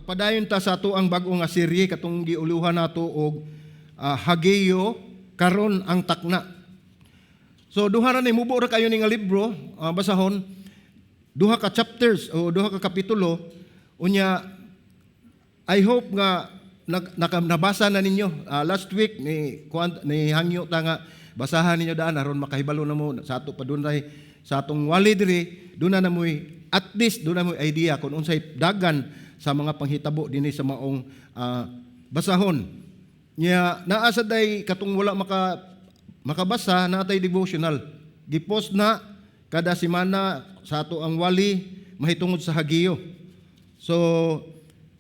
padayon ta sa ato ang bag-o nga serye katong giuluhan nato og Hageo karon ang takna. So duha ra ni mubo ra kayo ni nga libro, basahon duha ka chapters o duha ka kapitulo unya. I hope nga nabasa na ninyo. Last week ni hangyo ta nga basahan ninyo daan aron makahibalo na mo sa ato padunay sa atong wali diri, doon na mo'y at least doon na mo'y idea kung unsay dagan sa mga panghitabo dinhi sa maong basahon. Nya naa sa day katong wala makabasa na tay devotional. Gipost na kada semana sa ato ang wali mahitungod sa Hageo. So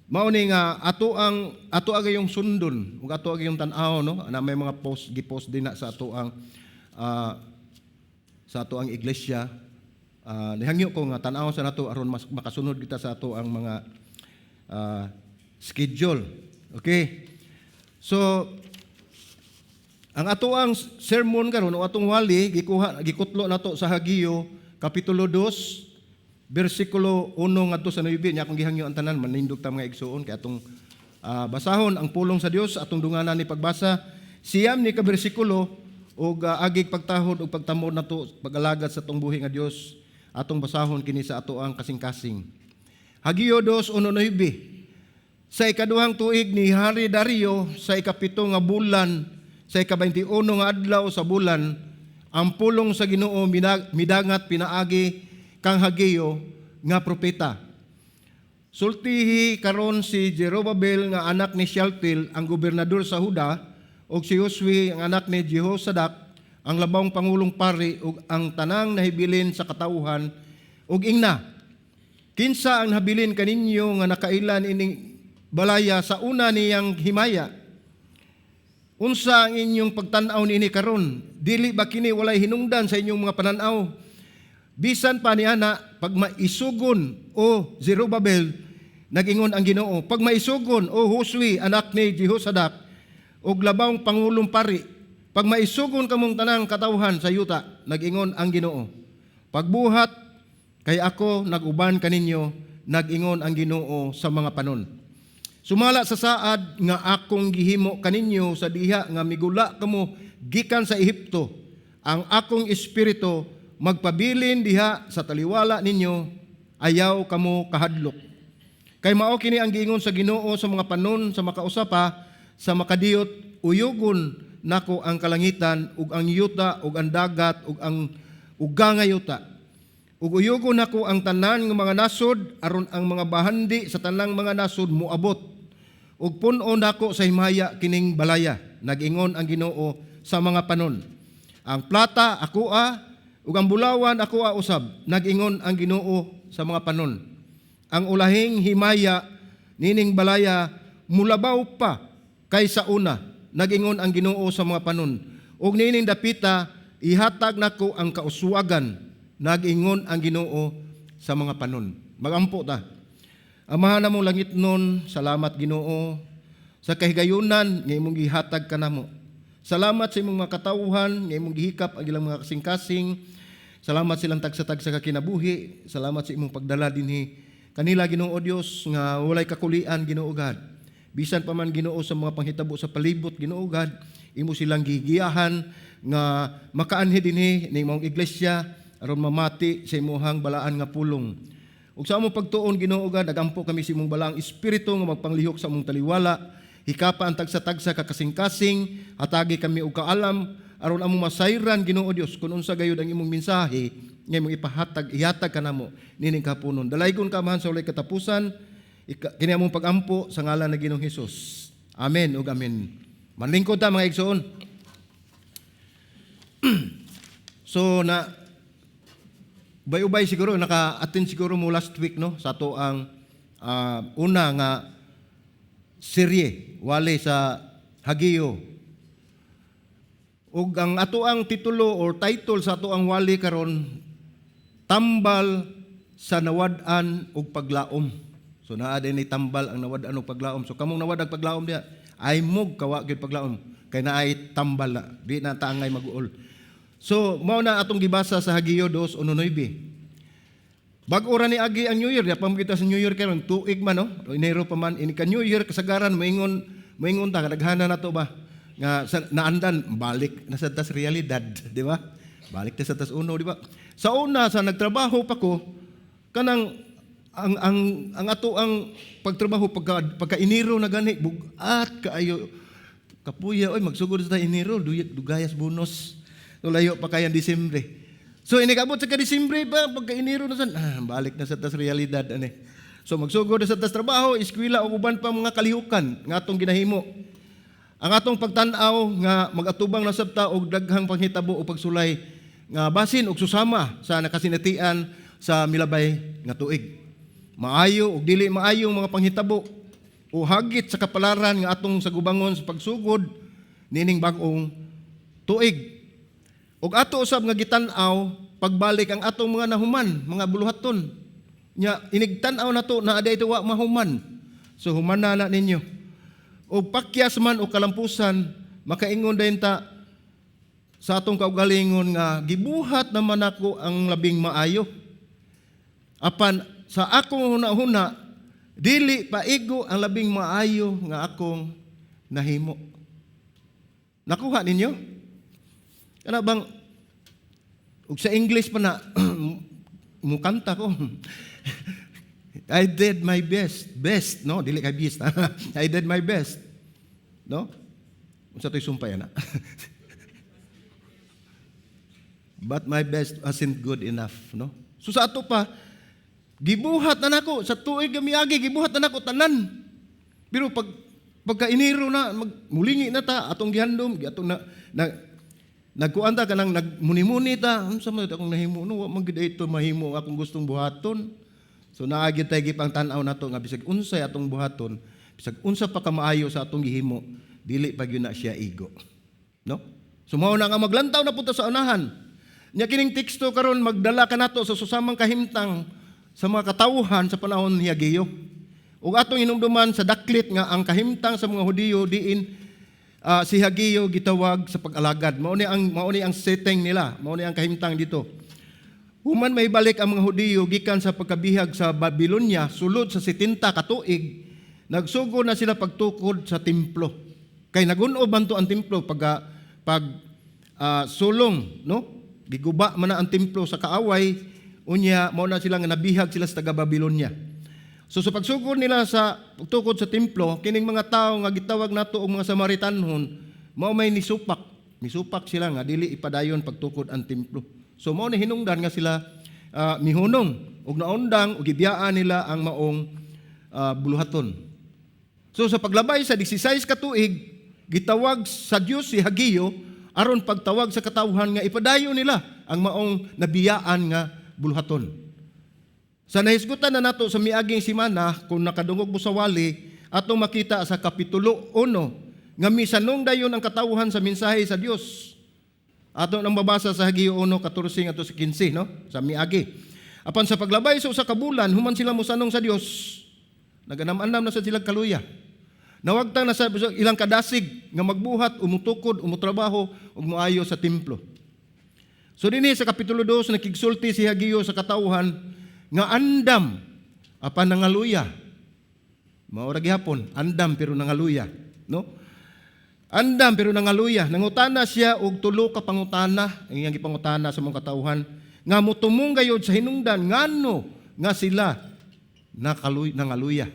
mao ni nga ato agayong sundon ug ato agayong tan-aw no na may mga gipost din na sa ato ang iglesia. Nihangyo ko nga tan-aw sa nato aron mas makasunod kita sa ato ang mga schedule. Okay? So ang ato ang sermon karon o atong wali gikutlo nato sa Hageo kapitulo 2 bersikulo 1 ngadto sa 9. Nya akong gihangyo ang tanan manindog ta mga igsoon kay atong basahon ang pulong sa Dios atong dunganan ni pagbasa siyam ni ka bersikulo og agig pagtahod ug pagtamod nato pag-alagad sa atong buhi nga Dios atong basahon kini sa ato ang kasing-kasing. Hageo 2:1-9. Sa ikaduhang tuig ni Hari Dario sa ikapito nga bulan sa ika-21 nga adlaw sa bulan ang pulong sa Ginoo midangat pinaagi kang Hageo nga propeta. Sultihi karon si Jerubbaal nga anak ni Shealtiel ang gobernador sa Huda ug si Josue ang anak ni Jehozadak ang labawng pangulong pari ug ang tanang nahibilin sa katawhan ug ingna. Kinsa ang nahabilin kaninyo nga nakailan ining balaya sa una niyang himaya? Unsa ang inyong pagtan-aw niini karon? Dili ba kini walay hinungdan sa inyong mga panan-aw? Bisan pa niana pag maisugon o Zerubbabel nag-ingon ang Ginoo, pag maisugon o Josue anak ni Jehozadak og labawng pangulong pari, pag maisugon kamong tanang katawhan sa yuta, nag-ingon ang Ginoo. Pagbuhat kay ako nag-uban kaninyo, nag-ingon ang Ginoo sa mga panon. Sumala sa saad nga akong gihimo kaninyo sa diha nga migula kamo gikan sa Ehipto, ang akong espiritu magpabilin diha sa taliwala ninyo, ayaw kamo kahadlok. Kay mao kini ang giingon sa Ginoo sa mga panon sa makausapa sa makadiyot, uyugon nako ang kalangitan ug ang yuta ug ang dagat ug ang uga nga yuta. Ug uyugon nako ang tanan ng mga nasod aron ang mga bahandi sa tanang mga nasod moabot. Ug pun-on nako sa himaya kining balaya, nag-ingon ang Ginoo sa mga panon. Ang plata akoa ug ang bulawan akoa usab, nag-ingon ang Ginoo sa mga panon. Ang ulahing himaya nining balaya mulabaw pa kaysa una, nag-ingon ang Ginoo sa mga panon. Ug nining dapita ihatag nako ang kauswagan, nag-ingon ang Ginoo sa mga panon. Magampo ta. Amahan namong langit nun, salamat Ginoo sa kahigayunan nga imong gihatag kanamo. Salamat sa imong mga katawhan nga imong gihikap ang ilang mga kasing-kasing. Salamat silang tagsa-tagsa ka kinabuhi. Salamat sa imong pagdala dinhi kanila Ginoo Dios nga walay kakulian Ginoo God. Bisan pa man Ginoo sa mga panghitabo sa palibot Ginoo God, imo silang gigiyahan nga makaanhi dinhi ning imong iglesia aron mamati sa imong balaan nga pulong. Ug sa among pagtuon Ginoo God, nagampo kami sa imong balaang espiritu nga magpanglihok sa among taliwala, hikapa ang tagsa-tagsa ka kasing-kasing, hatagi kami og kaalam aron among masayran Ginoo Dios kun unsa gayud ang imong mensahe nga imong ihatag kanamo nining kapunon. Dalaygon ka man sa walay katapusan, kini among pagampo sa ngalan ni Ginoong Hesus. Amen ug amen. Manlingkod ta mga igsoon. So na ubay-ubay siguro, naka-attend siguro mo last week no, sa ato ang una nga serye, wali sa Hageo. Ug ang ato ang titulo or title sa ato ang wali karon, tambal sa nawad-an ug paglaom. So naa din ni tambal ang nawad-an ug paglaom. So kamong nawad ang paglaom diha, ay mog kawa gyud paglaom. Kay naay tambal na, di na taangay mag-uol. So, mao na atong gibasa sa Hageo 2:9. Bago ra ni agi ang New Year, yapam kita sa New Year karon tuig man no, Enero pa man ini ka New Year kasagaran moingon ta kadaghanan nato ba nga naandan balik na sa tas realidad, di ba? Balik ta sa tas uno, di ba? Sa una sa nagtrabaho pa ko kanang ang ato ang pagtrabaho pagka Enero na gani bugat kaayo kapuya oy magsugod sa Enero dugayas bonus. So layo pa kay Disyembre. So inikabot sa Disyembre pa pagka Enero na san balik na sa tas realidad ani. So magsugod sa tas trabaho, eskwela o uban pa mga kalihukan nga atong ginahimo. Ang atong pagtan-aw nga magatubang na sabta og daghang panghitabo o pagsulay nga basin og susama sa nakasinatian sa milabay nga tuig. Maayo og dili maayong mga panghitabo o hagit sa kapalaran nga atong sagubangon sa pagsugod nining bag-ong tuig. Og ato usab nga gitan-aw pagbalik ang atong mga nahuman, mga buluhaton. Nya inigtan-aw nato na aday wa mahuman. So humana na ninyo. O pakyas man o kalampusan, makaingon dayon ta sa atong kaugalingon nga gibuhat naman ako ang labing maayo. Apan sa akong huna-huna dili paigo ang labing maayo nga akong nahimo. Nakuha ninyo? Kana bang ug sa English pa na mukanta ko. I did my best, no, dili kay best. I did my best. No? Unsa toy sumpay ana? But my best wasn't good enough, no? So sa ato pa gibuhat na nako sa tuig nga miagi gibuhat na nako tanan. Pero pagka Enero na mulingi na ta atong gihandom, atong nagkuanta ka nang nagmuni-muni ta, unsa man akong nahimo no, wa man gid ito mahimo akong gustong buhaton. So naagi tay gipang tan-aw nato nga bisag unsay atong buhaton, bisag unsa pa ka maayo sa atong gihimo, dili pa gyud na siya igo. No? So mao na nga maglantaw na punta sa unahan. Nya kining teksto karon magdala ka nato sa susamang kahimtang sa mga katawhan sa panahon ni Hageo. Ug atong hinumduman sa daklit nga ang kahimtang sa mga Hudiyo diin si Hageo gitawag sa pag-alagad. Mao ni ang setting nila, mao ni ang kahimtang dito. Human may balik ang mga Hudiyo gikan sa pagkabihag sa Babylonia sulod sa 70 ka tuig, nagsugo na sila pagtukod sa templo. Kay nagun-ob man to ang templo pag sulong, no? Giguba man na ang templo sa kaaway, unya mao na sila nga nabihag sila sa taga Babylonia. So sa pagsugod nila sa pagtukod sa templo, kining mga tao nga gitawag nato og mga Samaritanhon, mao may nisupak. Nisupak sila nga dili ipadayon pagtukod ang templo. So mao ni hinungdan nga sila mihunong ug naundang ug gibiyaan nila ang maong buluhaton. So sa paglabay sa 16 ka tuig, gitawag sa Dios si Hageo aron pagtawag sa katawhan nga ipadayon nila ang maong nabiyaan nga buluhaton. Sa nahisgutan na nato sa miaging simana, kung nakadungog mo sa wali, atong makita sa Kapitulo 1, nga misanong dayon ang katawhan sa mensahe sa Dios. Ato nang mabasa sa Hageo 1:14 ato sa 15, no? Sa miagi. Apan sa paglabay sa usa ka bulan, human sila mosanong sa Dios. Naganam-andam na sa silang kaluya. Nawagtang na sa ilang kadasig nga magbuhat, umutukod, umutrabaho, ug moayo sa templo. So dinhi sa Kapitulo 2 nakigsulti si Hageo sa katawhan nga andam apan nangaluya. Mao ra gihapon, andam pero nangaluya, no? Andam pero nangaluya. Nangutana siya og tulo ka pangutana, ang iyang gipangutana sa mga katawhan nga motumong gayud sa hinungdan ngano nga sila nangaluya.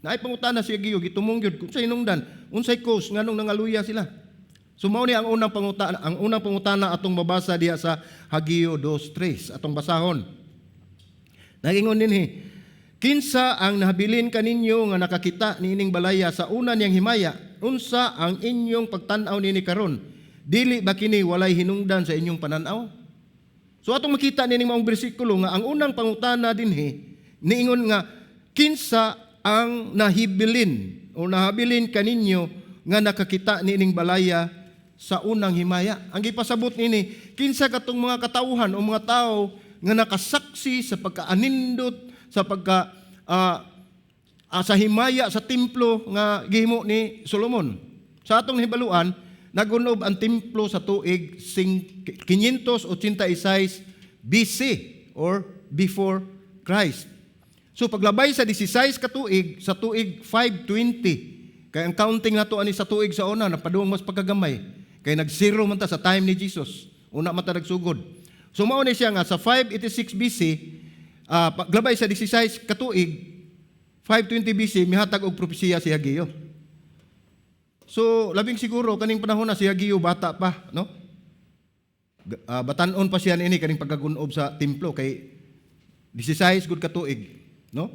Naay pangutana siya giyo gitumong gyud kung sa hinungdan, unsay cause nganong nangaluya sila. So mao ni ang unang pangutana atong mabasa diha sa Hageo 2:3 atong basahon. Nagingon dinhi, kinsa ang nahabilin kaninyo nga nakakita niining balaya sa una niyang himaya, unsa ang inyong pagtan-aw nini karon? Dili ba kini walay hinungdan sa inyong pananaw? So atong makita nining maong bersikulo nga ang unang pangutana dinhi niingon nga kinsa ang nahibilin o nahabilin kaninyo nga nakakita niining balaya sa unang himaya. Ang gipasabot nini, kinsa katong mga katawhan o mga tao nga nakasaksi sa pagkaanindot sa sa himaya sa templo nga gihimo ni Solomon. Sa atong hibaluan, nagunob ang templo sa tuig 586 BC or before Christ. So paglabay sa 16 ka tuig, sa tuig 520, kaya ang counting nato ani sa tuig sa una, napaduong mas pagkagamay, kaya nag-zero man ta sa time ni Jesus, una man ta nagsugod. So mao ni siya nga sa 586 BC, paglabay sa 16 ka tuig, 520 BC, mihatag og propesiya si Hageo. So labing siguro kaning panahon na si Hageo bata pa, no? Batanon pa siya ini kaning pagkagunob sa templo kay 16 gud ka tuig. No?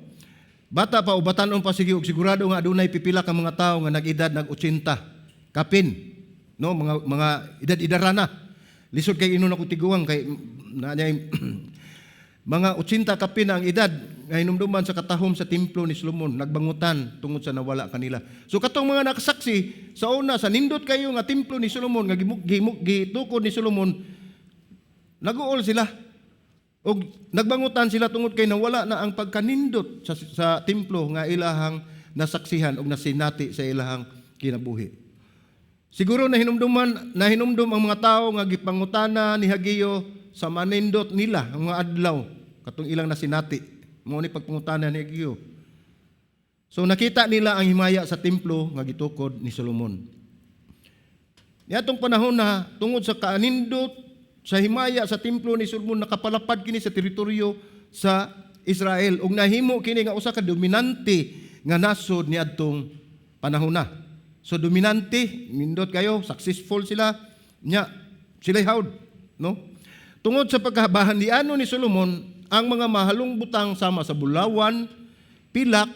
Bata pa o batanon pa sige og sigurado nga adunay pipila ka mga tawo nga nag-edad nag-80 kapin, no, mga edad-idara na. Lisod kay inon ako tiguang kay naay mga 80 kapin na ang edad nga hinumduman sa katahom sa templo ni Solomon, nagbangutan tungod sa nawala kanila. So katong mga nakasaksi sa una sa nindot kayo nga templo ni Solomon nga gitukod ni Solomon, naguol sila. O nagbangutan sila tungod kay nawala na ang pagkanindot sa templo nga ilahang nasaksihan o nasinati sa ilahang kinabuhi. Siguro nahinumdum ang mga tao nga gipangutana ni Hageo sa manindot nila ang mga adlaw katong ilang nasinati. Mao ni pagpangutana ni Hageo. So nakita nila ang himaya sa templo nga gitukod ni Solomon. Niadtong panahon na tungod sa kanindot sa himaya sa templo ni Solomon, nakapalapad kini sa teritoryo sa Israel ug nahimo kini nga usa ka dominante nga nasod niadtong panahon na. So dominante, nindot kayo, successful sila, nya sila hawd, no? Tungod sa pagkabahandiano ni Solomon, ang mga mahalong butang sama sa bulawan, pilak,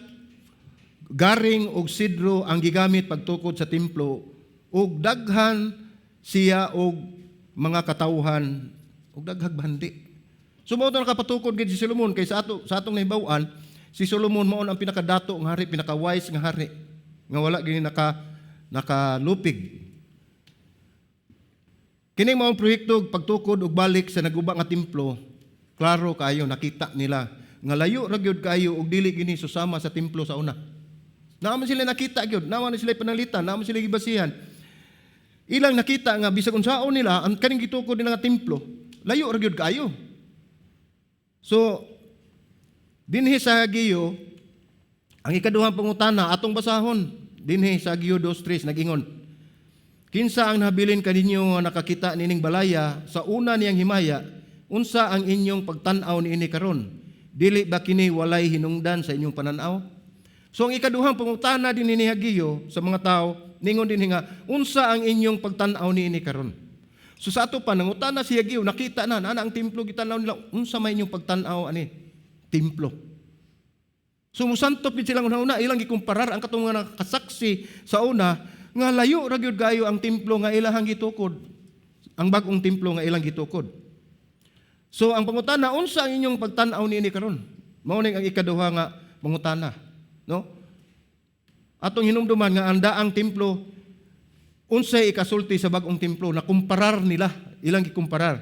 garing ug sidro ang gigamit pagtukod sa templo ug daghan siya og mga katawhan ug daghag bandi. So mao to nakapatukod gid si Solomon kay sa atong nahibaw-an, si Solomon mao ang pinakadato nga hari, pinaka-wise nga hari nga wala gini nakalupig. Kining maong proyekto pagtukod ug balik sa naguba nga templo, klaro kayo nakita nila nga layo ra gyud kayo ug dili gini susama sa templo sa una. Naman sila nakita gyud, naman sila pananglitan, naman sila gibasihan. Ilang nakita nga bisag unsaon nila ang kaning gitukod nila nga templo, layo ra gyud kayo. So dinhi sa Hageo, ang ikaduhang pangutana atong basahon dinhi sa Hageo 2:3 nag-ingon, kinsa ang nahabilin kaninyo nga nakakita nining balaya sa una niyang himaya, unsa ang inyong pagtan-aw niini karon? Dili ba kini walay hinungdan sa inyong pananaw? So ang ikaduhang pangutana dinhi ni Hageo sa mga tao, ningon din nga, unsa ang inyong pagtan-aw niini karon? So sa ato pa nangutana si Hageo, nakita na ana ang templo gitanaw nila, unsa may inyong pagtan-aw ani templo. So musantop gid silang una ilang gikumparar ang katong mga nakasaksi sa una nga layo ra gyud kayo ang templo nga ilahang gitukod, ang bag-ong templo nga ilang gitukod. So ang pangutana, unsa ang inyong pagtan-aw niini karon? Mao ning ang ikaduha nga pangutana, no? Atong hinumduman nga anda ang templo unsay ikasulti sa bag-ong templo na kumparar nila, ilang gikumparar.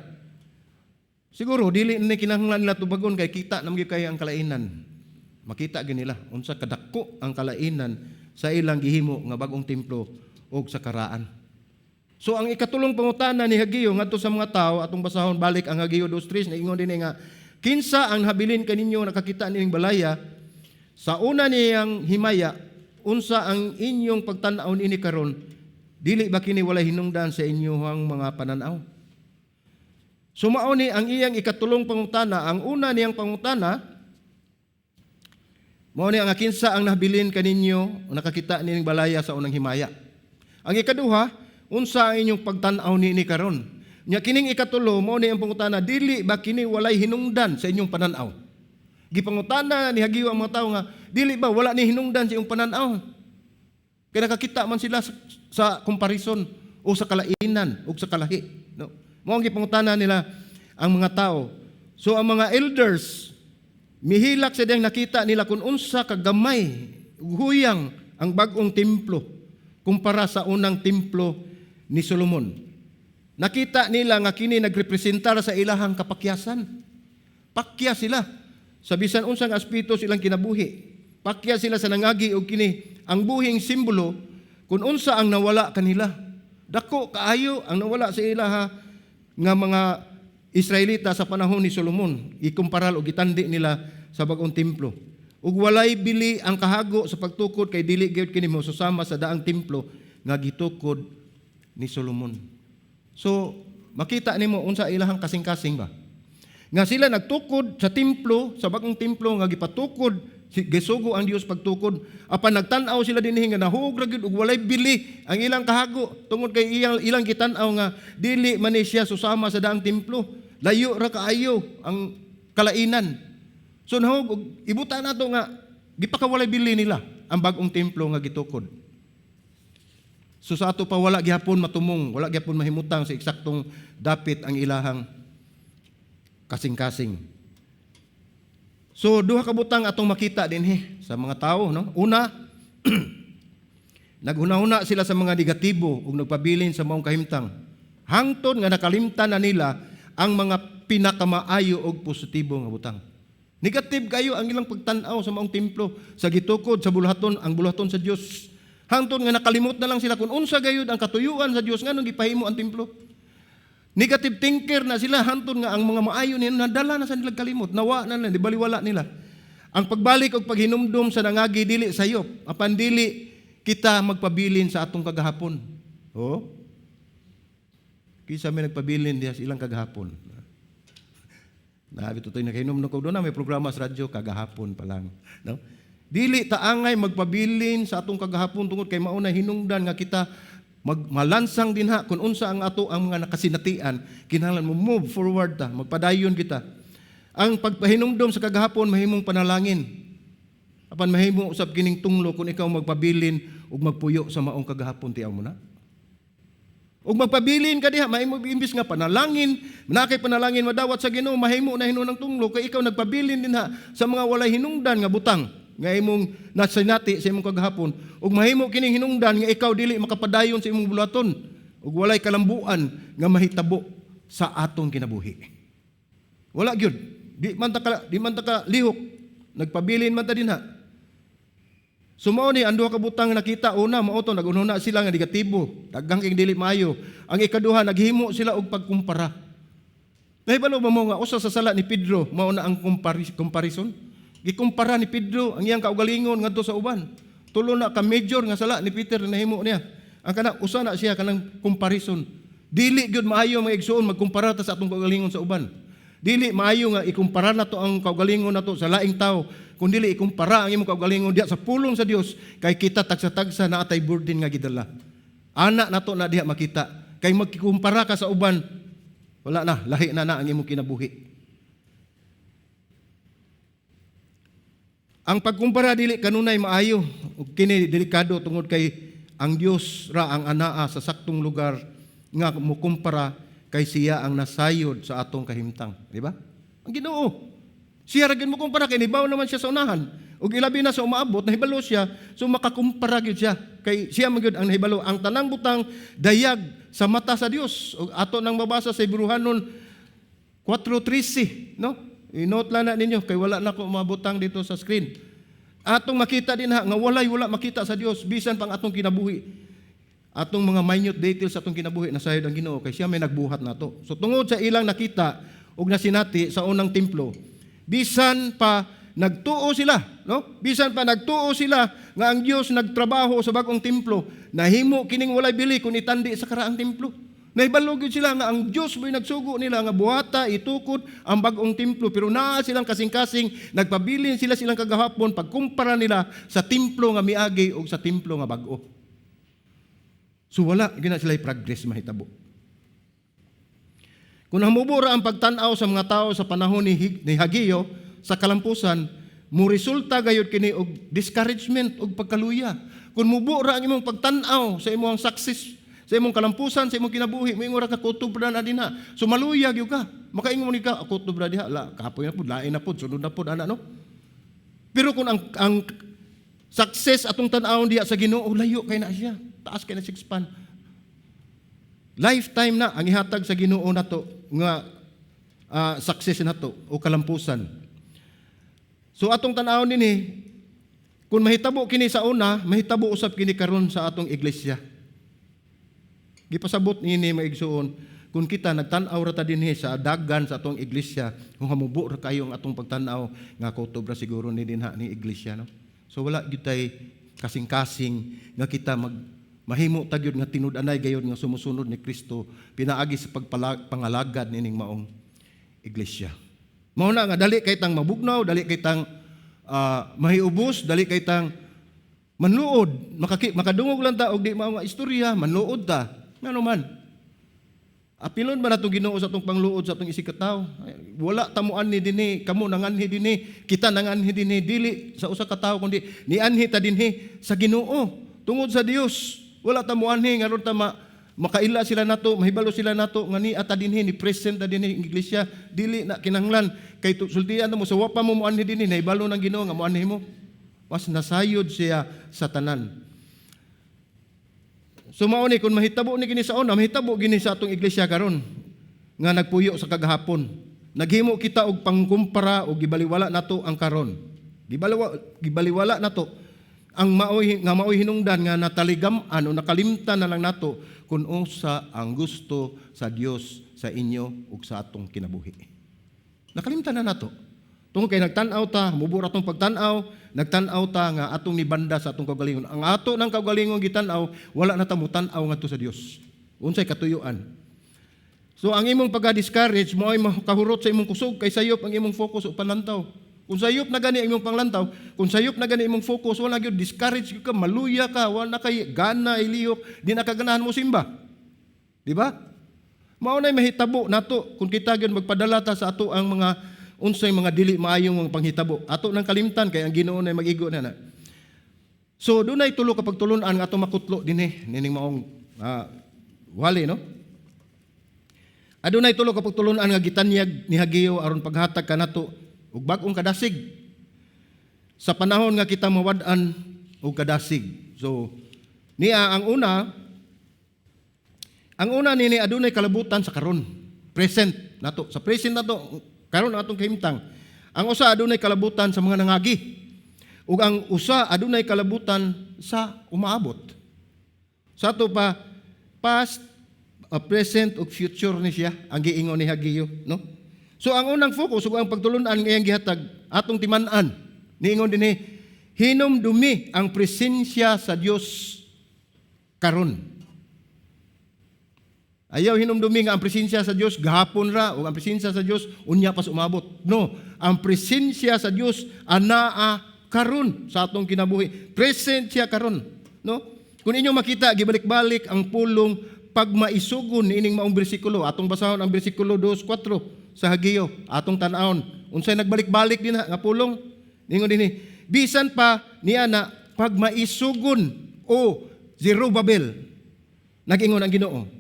Siguro dili na kinahanglan nila tubagon kay kita namgi kay ang kalainan. Makita gyud nila unsa kadako ang kalainan sa ilang gihimo nga bag-ong templo ug sa karaan. So ang ikatulong pangutana ni Hageo ngadto sa mga tawo atong basahon balik ang Hageo 2:3 na ingon dinhi nga, kinsa ang habilin kaninyo nakakita nining balaya sa una niyang himaya, unsa ang inyong pagtan-aw niini karon? Dili ba kini walay hinungdan sa inyong mga pananaw? So mao ni ang iyang ikatulong pangutana. Ang una niyang pangutana mao ni ang kinsa ang nahabilin kaninyo nakakita nining balaya sa unang himaya. Ang ikaduha, unsa ang inyong pagtan-aw niini karon? Nya kining ikatulo mao ni ang pangutana, dili ba kini walay hinungdan sa inyong pananaw? Gipangutana ni Hageo ang mga tawo nga, dili ba wala ni hinungdan sa iyong pananaw? Kaya nakakita man sila sa comparison o sa kalainan o sa kalahi. No? Mao ang gipangutana nila ang mga tao. So ang mga elders, mihilak sa diyang nakita nila kung unsa kagamay, huyang ang bag-ong templo kumpara sa unang templo ni Solomon. Nakita nila nga kini nagrepresentar sa ilahang kapakyasan. Pakya sila. Sa bisan unsang aspeto silang kinabuhi. Pakya sila sa nangagi og kini ang buhing simbolo kung unsa ang nawala kanila. Dako kaayo ang nawala sa ilaha nga mga Israelita sa panahon ni Solomon, ikumparal o gitandi nila sa bag-ong templo. Ug walay bili ang kahago sa pagtukod kay dili gyud kini mo susama sa daang templo nga gitukod ni Solomon. So makita nimo unsa ilahang kasing-kasing ba? Nga sila nagtukod sa templo, sa bag-ong templo nga gipatukod, gisugo ang Dios pagtukod. Apan nagtan-aw sila dinhi nga nahug ra gyud ug walay bili ang ilang kahago tungod kay ilang gitan-aw nga dili man ni siya susama sa daang templo. Layo ra kaayo ang kalainan. So nahug ibuta nato nga gipakawalay bili nila ang bag-ong templo nga gitukod. So sa ato pa wala gihapon matumong, wala gihapon mahimutang sa eksaktong dapit ang ilahang kasing-kasing. So duha ka butang atong makita dinhi sa mga tao, no? Una, naghuna-huna sila sa mga negatibo ug nagpabilin sa maong kahimtang. Hangtod nga nakalimtan na nila ang mga pinakamaayo og positibo nga butang. Negative kayo ang ilang pagtan-aw sa maong templo, sa gitukod, sa bulahaton, ang bulahaton sa Dios. Hangtod nga nakalimot na lang sila kung unsa gayud ang katuyuan sa Dios nganong gipahimo ang templo. Negative thinker na sila, hantod nga ang mga maayo nila nadala na sa nilang kalimot, nawa na di baliwala nila. Ang pagbalik o paghinumdum sa nangagi dili sayop, apan dili kita magpabilin sa atong kagahapon. Oh? Kisa may nagpabilin diya sa ilang kagahapon. Nabi tutoy na kahinom ko doon na may programa sa radyo kagahapon pa lang. No? Dili taangay magpabilin sa atong kagahapon tungod kay mauna hinungdan nga kita malansang dinha kung unsa ang ato ang mga nakasinatian, kinahanglan mo move forward ta, magpadayon kita. Ang pagpahinumdom sa kagahapon mahimong panalangin. Apan mahimo usab kining tunglo kung ikaw magpabilin ug magpuyo sa maong kagahapon tiaw mo na. Ug magpabilin ka diha, mahimo imbis nga panalangin, nakay panalangin madawat sa Ginoo, mahimo na hinunang tunglo kay ikaw nagpabilin dinha sa mga walay hinungdan nga butang nga imong nasinati sa imong kagahapon ug mahimo kining hinungdan nga ikaw dili makapadayon sa imong bulaton ug walay kalambuan nga mahitabo sa atong kinabuhi. Wala gyud. Di man ta lihok. Nagpabilin man ta dinha. Sumao ni ang duha ka butang nakita una mao to nagununa sila nga negatibo, daghang ing dili maayo. Ang ikaduha naghimo sila og pagkumpara. Nahibalo ba mo nga usa sa sala ni Pedro mao na ang comparison? Gikumpara ni Pedro ang iyang kaugalingon ngadto sa uban. Tulo na ka major nga sala ni Peter na nahimo niya. Ang kana usa na siya kanang comparison. Dili gyud maayo mga igsoon magkumpara ta sa atong kaugalingon sa uban. Dili maayo nga ikumpara nato ang kaugalingon nato sa laing tao, kun dili ikumpara ang imong kaugalingon diha sa pulong sa Dios kay kita tagsa-tagsa na atay burden nga gidala. Ana nato na diha makita kay magkikumpara ka sa uban, wala na, lahi na ang imong kinabuhi. Ang pagkumpara dili kanunay maayo ug kini delikado tungod kay ang Dios ra ang anaa sa saktong lugar nga mukumpara kay siya ang nasayod sa atong kahimtang, di ba? Ang Ginoo. Siya ra gyud mukumpara kay nibaw naman siya sa unahan ug ilabi na sa umaabot nahibalo siya, so makakumpara gyud siya kay siya man gyud ang nahibalo. Ang tanang butang dayag sa mata sa Dios. Ug ato nang mabasa sa Hebrehanon 4:13, no? I-note lang na ninyo kay wala na ko mabutang dito sa screen. Atong makita din ha nga wala makita sa Dios bisan pang atong kinabuhi. Atong mga minute details sa atong kinabuhi nasayod ang Ginoo kay siya may nagbuhat nato. So tungod sa ilang nakita ug nasinati sa unang templo, bisan pa nagtuo sila, no? Bisan pa nagtuo sila nga ang Dios nagtrabaho sa bag-ong templo, nahimo kining walay bili kun itandi sa karaang templo. Nahibalo gyud sila nga ang Dios mo'y nagsugo nila nga buhata itukod ang bag-ong templo, pero naa silang kasing-kasing nagpabilin sila silang kagahapon pagkumpara nila sa templo nga miagi ug sa templo nga bag-o. So wala gina sila progress mahitabo. Kung hamubura ang pagtan-aw sa mga tao sa panahon ni Hageo sa kalampusan, mo resulta gayud kini og discouragement og pagkaluya. Kung mubura ang imong pagtan-aw sa imong success, sa imong kalampusan, sa imong kinabuhi, moingon ra ka kutob ra na dinha. So maluya gyud ka. Makaingon ni ka kutob ra diha, la kapoy na pud, lain na pud, sunod na pud ana no. Pero kung ang success atong tan-awon diha sa Ginoo, layo kay na siya. Taas kay na six-span. Lifetime na ang ihatag sa Ginoo nato nga success nato o kalampusan. So atong tan-awon nini, kung mahitabo kini sa una, mahitabo usab kini karon sa atong iglesia. Gipasabot nini mga igsoon, kung kita nagtan-aw ra ta dinhi sa dagan sa atong iglesia, kung hamubo ra kayo ang atong pagtan-aw nga kutob ra siguro ni dinha ni iglesia, no? So wala gyud tay kasing-kasing nga kita mahimo ta gyud nga tinud-anay gayud nga sumusunod ni Kristo pinaagi sa pagpangalagad nining maong iglesia. Mao na nga dali kay tang mabugnaw, dali kay tang mahiubos, dali kay tang manluod, makadungog lang ta og di mao nga istorya, manluod ta. Ngano man? Apilon ba nato Ginoo sa atong pangluod sa atong isikataw? Wala tamuan ni dinhi, kamo nanganhi dinhi, kita nanganhi dinhi, dili sa usa ka tawo kundi nianhi ta dinhi sa Ginoo tungod sa Dios. Wala tamuan ni ngaron ta makaila sila nato, mahibalo sila nato nga ni ata dinhi ni present ta dinhi iglesia, dili na kinahanglan kay sultian mo sa wapa mo muanhi dinhi nahibalo ng Ginoo nga muanhi mo. Was nasayod siya sa tanan. So mao ni kung mahitabo ni kini sa una, mahitabo gini sa atong iglesia karon nga nagpuyo sa kagahapon. Naghimo kita og pangkumpara og gibaliwala nato ang karon. Gibaliwala nato ang maoy hinungdan nga nataligam-an o nakalimtan na lang nato kung unsa ang gusto sa Dios sa inyo ug sa atong kinabuhi. Nakalimtan na nato. Tungod kay nagtan-aw ta, mubura atong pagtan-aw, nagtan-aw ta nga atong nibanda sa atong kaugalingon. Ang ato ng kaugalingon gitan-aw, wala na ta mo tan-aw ngadto sa Dios. Unsay katuyuan. So ang imong pagka-discourage mo ay makahurot sa imong kusog kay sayop ang imong focus o panlantaw. Kung sayop na gani imong panglantaw, kung sayop na gani imong focus, wala gyud discourage ka, maluya ka, wala kay gana iliyok, di na kaganahan mo simba. Di ba? Mao nay mahitabo nato kung kita gyud magpadala ta sa ato ang mga unsay mga dili maayong mga panghitabo. Ato nang kalimtan kay ang Ginoo nay mag-igo na. So dunay tulo ka pagtulon-an nga ato makutlo dinhi nining maong wali, no? Adunay tulo ka pagtulon-an nga gitanyag ni Hageo aron paghatag kanato ug bag-ong kadasig sa panahon nga kita mawad-an og kadasig. So niya ang una nini adunay kalabutan sa karon. Present nato. Sa present nato karon atong kahimtang. Ang usa adunay kalabutan sa mga nangagi. Ug ang usa adunay kalabutan sa umaabot. Sa ato pa past, present ug future ni siya ang giingon ni Hageo, no? So ang unang focus ug ang pagtulon-an ngayang gihatag atong timan-an niingon dinhi hinumdumi ang presensya sa Dios karon. Ayaw hinumdumi nga ang presensya sa Dios gahapon ra o ang presensya sa Dios unya pas umabot. No, ang presensya sa Dios anaa karon sa atong kinabuhi. Present siya karon, no? Kung inyo makita gibalik-balik ang pulong pagmaisugon niining maong bersikulo, atong basahon ang bersikulo 2:4 sa Hageo, atong tan-awon. Unsay nagbalik-balik din nga pulong? Ningon dinhi, bisan pa niya na pagmaisugon o Zerubbabel. Nag-ingon ang Ginoo.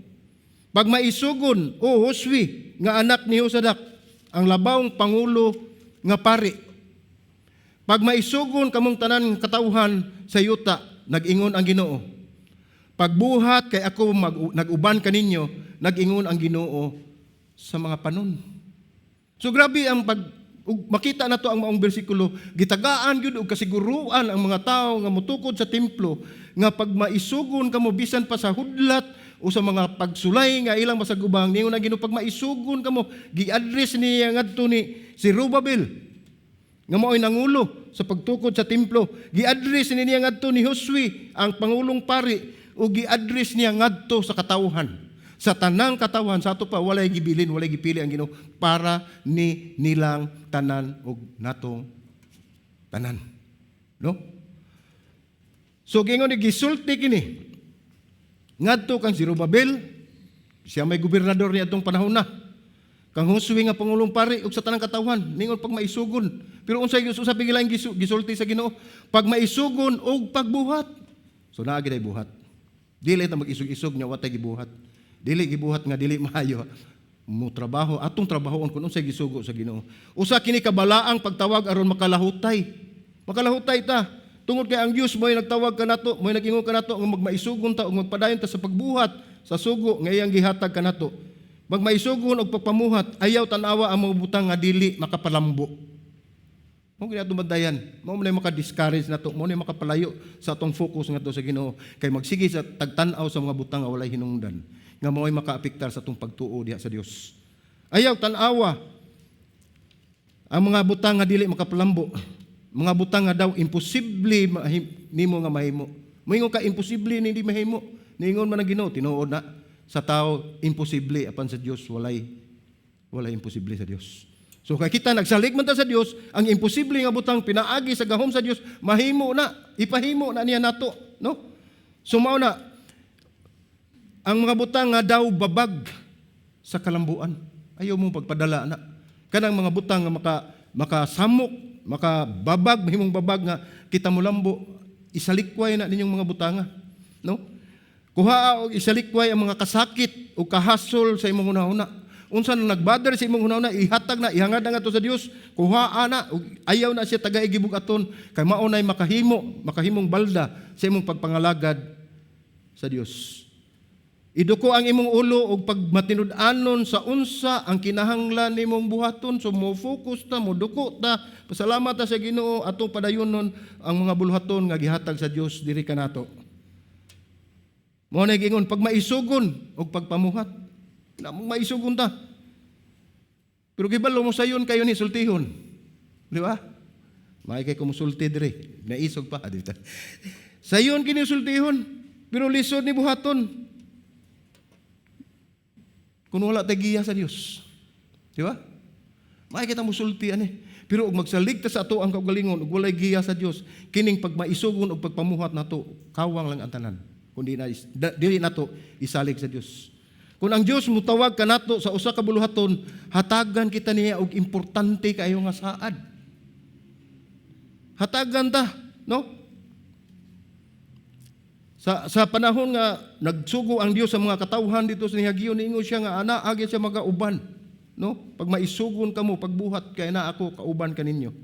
Pag maisugon, o Hoswi, nga anak ni Hosadak, ang labawng pangulo nga pari. Pag maisugon kamong tanan katawhan sa yuta, nag-ingon ang Ginoo. Pagbuhat kay ako nag-uban kaninyo, nag-ingon ang Ginoo sa mga panon. So grabe ang makita na to ang maong bersikulo, gitagaan gyud og kasiguruan ang mga tao nga motukod sa templo nga pag maisugon kamo bisan pa sa hudlat o sa mga pagsulay nga ilang masagubang ningon ang Ginoo pag maisugon kamo gi-address niya ngadto ni Zerubbabel nga mao'y nangulo sa pagtukod sa templo, gi-address niya ngadto ni Josue ang pangulong pari o gi-address niya ngadto sa katawhan. Sa tanang katawan sa ato pa walay gibilin, walay gipili ang Ginoo para ni nilang tanan og natong tanan. No? So gingon ni gisulti kini ngadto kang Zerubbabel, siya may gobernador ni atong panahon na. Kang Josue nga pangulong pari ug sa tanang katawhan, ningon pag maisugon. Pero unsay sa pigilang gisulti sa Ginoo, pag maisugon og pagbuhat. So naa gid ay buhat. Dili ta mag-isog-isog nya watay gibuhat. Dili gibuhat nga dili maayo. Mo trabaho atong trabahoon kun unsay gisugo sa Ginoo. Usa kini kabalaang pagtawag aron makalahutay. Makalahutay ta. Tungod kay ang Dios mo'y nagtawag kanato, mo'y nag-ingon kanato nga magmaisugon ta ug magpadayon ta sa pagbuhat sa sugo nga iyang gihatag kanato. Magmaisugon og pagpamuhat, ayaw tan-awa ang mga butang nga dili makapalambo. Mo gid ato madayan, mo man maka-discourage nato, mo na makapalayo sa atong focus ngadto sa Ginoo kay magsige sa tagtan-aw sa mga butang nga walay hinungdan. nga mao'y makaapektar sa atong pagtuo diha sa Dios. Ayaw tan-awa ang mga butang nga dili makapalambo. Mga butang nga daw imposible nimo nga mahimo. Moingon ka imposible ni hindi mahimo. Niingon man ang Ginoo tinuod na sa tao imposible apan sa Dios walay imposible sa Dios. So kay kita nagsalig man ta sa Dios, ang imposible nga butang pinaagi sa gahom sa Dios mahimo na, ipahimo na niya nato, no? So mao na ang mga butang nga daw babag sa kalambuan. Ayaw mo pagpadala na. Kanang mga butang nga makasamok, makababag, mahimong babag nga kita mo lambo, isalikway na ninyong mga butanga, no? Kuhaa og isalikway ang mga kasakit o kahasol sa imong hunahuna. Unsa nang nagbader sa imong hunahuna, ihatag na, ihangad na nga to sa Dios, kuhaa na, ayaw na siya taga-igibugaton, kay mao nay makahimong balda sa imong pagpangalagad sa Dios. Iduko ang imong ulo og pagmatinud-anon sa unsa ang kinahanglan nimong buhaton, so mo focus ta, mo duko ta, pasalamat ta sa Ginoo atong padayonon ang mga buluhaton nga gihatag sa Dios diri kanato. Mo na gingon pag maisugon og pagpamuhat, na maisugon ta. Pero gibalo mo sayon kayo ni sultihon. Di ba? May kay kumusulti diri, naisog pa dito. Sayon kini sultihon, pero lisod ni buhaton. Kung wala tagiya sa Dios. Di ba? May kita musulti ani. Pero ug magsalig ta sa ato ang kaugalingon ug walay giya sa Dios, kining pagmaisugon og pagpamuhat nato, kawang lang ang tanan. Kundi na dili nato isalig sa Dios. Kung ang Dios mutawag kanato sa usa ka buluhaton, hatagan kita niya og importante kaayo nga saad. Hatagan ta, no? Sa panahon nga nagsugo ang Dios sa mga katawhan dito sa Hagiyo, niingon siya nga ana agi siya magauban, no? Pag maisugon kamo pagbuhat kay na ako kauban kaninyo.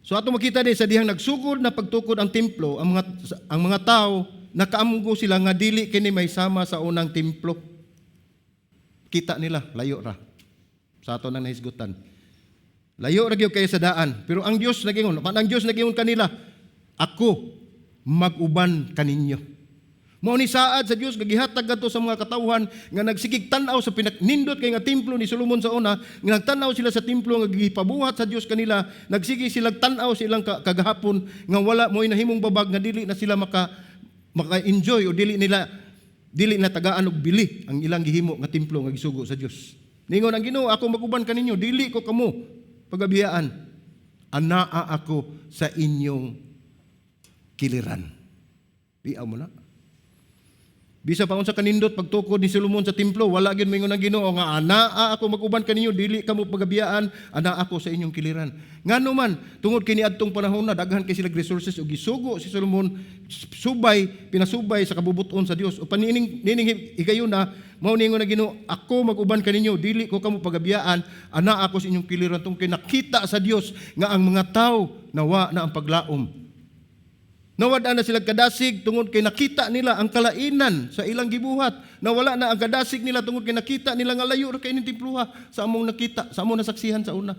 So ato makita ni sa dihang nagsugod na pagtukod ang templo, ang mga tao nakaamgo sila nga dili kini may sama sa unang templo. Kita nila layo ra sa ato nang nahisgutan. Layo ra gyud kay sa daan, pero ang Dios nagingon kanila, ako mag-uban kaninyo. Mao ni saad sa Dios gagihatag kadto sa mga katawhan nga nagsigig tan-aw sa pinaknindot kay nga templo ni Solomon sa una, nga nagtan-aw sila sa templo nga gipabuhat sa Dios kanila, nagsige sila tan-aw silang kagahapon nga wala mo'y nahimong babag nga dili na sila maka-enjoy o dili na tagaan og bili ang ilang gihimo nga templo nga gisugo sa Dios. Ningon ang Ginoo, ako mag-uban kaninyo, dili ko kamo pagabiyaan. Anaa ako sa inyong kiliran. Biaw mo na. Bisa pa unsa kanindot pagtukod ni Solomon sa templo, wala gyud moingon ang Ginoo nga anaa ako mag-uban kaninyo, dili kamo pagabiyaan, anaa ako sa inyong kiliran. Ngano man tungod kini adtong panahon na daghan kay sila resources ug gisugo si Solomon pinasubay sa kabubuton sa Dios. O panining higayon na mao ningon ang Ginoo, ako mag-uban kaninyo, dili ko kamo pagabiyaan, anaa ako sa inyong kiliran tungod kay nakita sa Dios nga ang mga tawo nawa na ang paglaom. Nawala na sila kadasig tungod kay nakita nila ang kalainan sa ilang gibuhat. Nawala na ang kadasig nila tungod kay nakita nila nga layo ra kay ning templuha sa among nakita, sa among nasaksihan sa una.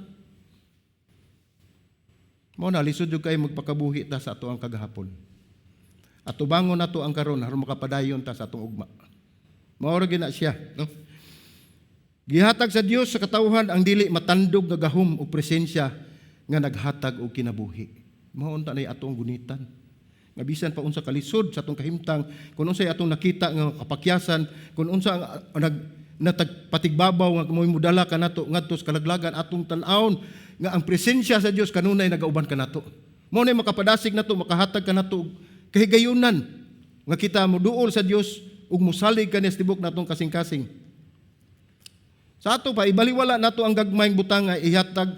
Mao na lisod jud kay magpakabuhi ta sa ato ang kagahapon. At tubangon nato ang karon aron makapadayon ta sa atong ugma. Mao ra gina siya, no? Gihatag sa Dios sa katawhan ang dili matandog nga gahom ug presensya nga naghatag og kinabuhi. Mao unta nay atong gunitan. Nga bisan pa unsa kalisod sa atong kahimtang, kung unsay atong nakita nga kapakyasan, kung unsa ang natagpatigbabaw nga mo'y mudala kanato ngadto sa kalaglagan atong tan-awon nga ang presensya sa Dios kanunay nagauban kanato. Mao nay makapadasig nato, makahatag kanato kahigayunan nga kita moduol sa Dios ug mosalig kaniya sa tibok natong kasing-kasing. Sa ato pa ibaliwala nato ang gagmayng butang nga ihatag,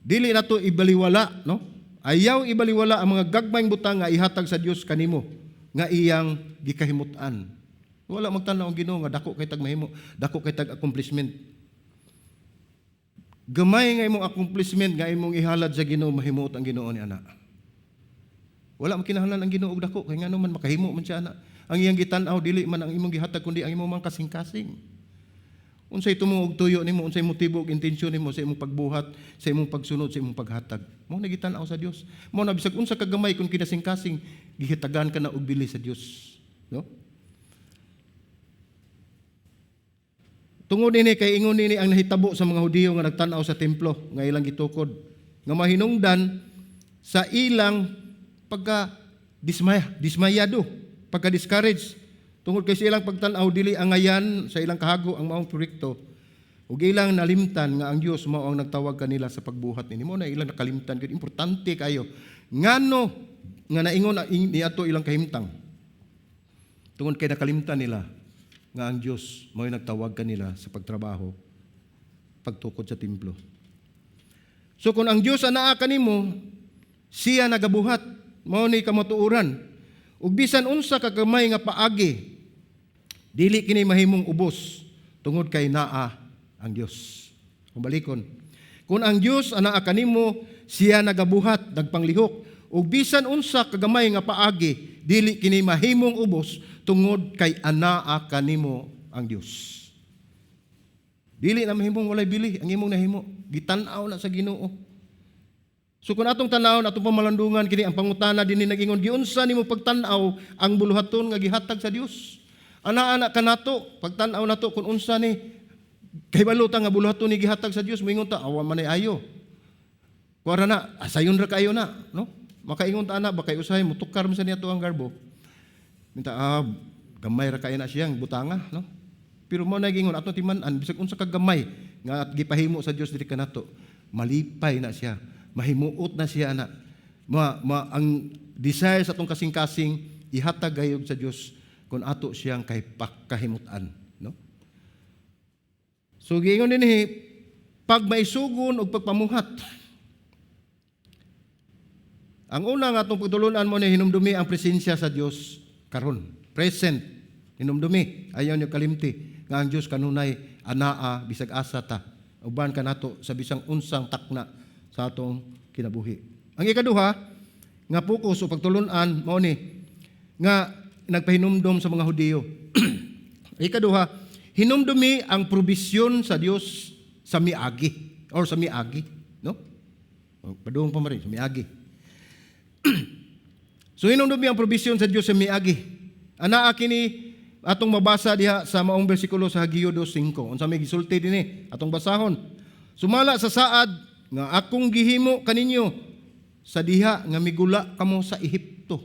dili nato ibaliwala, no? Ayaw ibaliwala ang mga gagmayng butang nga ihatag sa Dios kanimo nga iyang gikahimutan. Wala magtanaw ang Ginoo nga dako kay tag mahimo, dako kay tag accomplishment. Gamay nga imong accomplishment nga imong ihalad sa Ginoo, mahimot ang Ginoo ni ana. Wala man kinahanglan ang Ginoo og dako kay ngano man makahimo man siya ana. Ang iyang gitan-aw dili man ang imong gihatag kundi ang imong mga kasing-kasing. Unsay tumong og tuyo nimo, unsay motibo ug intensyon nimo sa imong pagbuhat, sa imong pagsunod, sa imong paghatag. Mao na gitan-aw sa Dios. Mao na bisag unsa kagamay kun kinasing-kasing gihitagan ka na og bili sa Dios, no? Tungod ini kay ingon nini ang nahitabo sa mga Hudiyo nga nagtan-aw sa templo nga ilang gitukod nga mahinungdan sa ilang pagka dismayado, pagka discourage tungod kay sa ilang pagtan-aw dili angayan sa ilang kahago ang maong proyekto ug ilang nalimtan nga ang Dios mao ang nagtawag kanila sa pagbuhat nini mo na ilang nakalimtan gid importante kayo ngano nga naingon niadto ilang kahimtang tungod kay nakalimtan nila nga ang Dios mao nagtawag kanila sa pagtrabaho pagtukod sa templo. So kung ang Dios anaa kanimo siya nagabuhat mao ni kamatuoran ug bisan unsa ka gamay nga paagi dili kini mahimong ubos tungod kay naa ang Dios. Kung balikon, kung ang Dios anaa kanimo siya nagabuhat nagpanglihok ug bisan unsa ka gamay nga paagi dili kini mahimong ubos tungod kay anaa kanimo ang Dios. Dili na mahimong walay bili ang imong nahimo, gitan-aw na sa Ginoo. So kung atong tan-aw atong pamalandungan kini ang pangutana dinhi nag-ingon giunsa nimo pagtan-aw ang buluhaton nga gihatag sa Dios. Ana-ana kanato pagtan-aw nato kung unsa ni kay baluta nga buluhaton ni gihatag sa Dios moingon ta awa man ay ayo. Kuara na asayon ra kayo na, no? Makaingon ta ana ba kay usahay mo tukar man sa niya ang garbo. Minta gamay ra kayo na siyang butanga, no? Pero mo nagingon ato timan-an bisag unsa ka gamay nga gipahimo sa Dios diri kanato, malipay na siya. Mahimuot na siya na ang desire sa atong kasing-kasing ihatag gayud sa Dios kung ato siyang kay pakahimutan, no? So giingon dinhi pag maisugon og pagpamuhat. Ang una nga atong pagtulunan mo ni hinumdumi ang presensya sa Dios karon. Present, hinumdumi, ayaw niyo kalimti nga ang Dios kanunay anaa bisag asa ta. Uban kanato sa bisang unsang takna sa atong kinabuhi. Ang ikaduha nga focus o pagtulunan mao ni nga nagpahinumdom sa mga Hudiyo. Ikaduha, hinumdumi ang probisyon sa Dios sa miagi or sa miagi, no? Padung pa rin sa miagi. So hinumdumi ang probisyon sa Dios sa miagi. Anaa kini atong mabasa diha sa maong bersikulo sa Hageo 2:5. Unsa may gisulti dinhi atong basahon. Sumala sa saad nga akong gihimo kaninyo sa diha nga migula kamo sa Ehipto.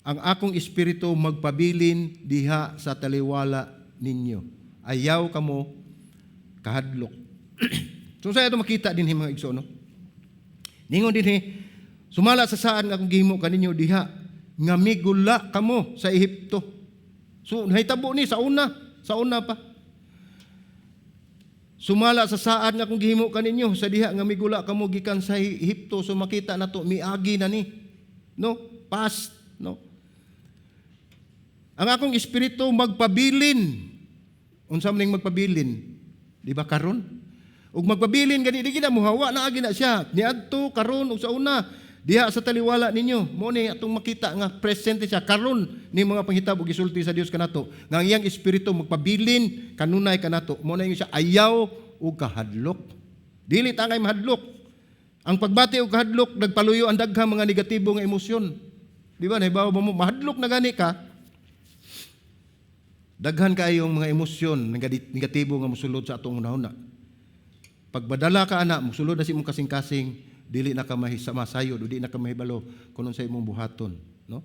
Ang akong espiritu magpabilin diha sa taliwala ninyo. Ayaw kamo kahadlok. So sa ito makita din mga igsoon, no? Ningon din sumala sa saad nga akong gihimo kaninyo diha nga migula kamo sa Ehipto. So nahitabo ni sa una pa. Sumala sa saad nga akong gihimo kaninyo sa diha nga migula kamo gikan sa Ehipto. So makita nato miagi na ni, no? Past, no? Ang akong espiritu magpabilin. Unsa man ning magpabilin? Di ba karon? Ug magpabilin gani di gina muhawa na agi na siya. Niadto karon ug sa una diha sa taliwala ninyo. Mo ni atong makita nga presente siya karon ni mga panghitabo gisulti sa Dios kanato. Nga iyang espiritu magpabilin kanunay kanato. Mo na siya ayaw ug kahadlok. Dili ta kay mahadlok. Ang pagbati ug kahadlok nagpaluyo ang daghang mga negatibo nga emosyon. Di ba nahibaw mo mahadlok na gani ka? Daghan kayong mga emosyon negatibo nga mosulod sa atong unahuna. Pagbadala ka ana mosulod na si imong kasing-kasing dili na ka mahisamasayod o di na ka mahibalo kung sa imong buhaton, no?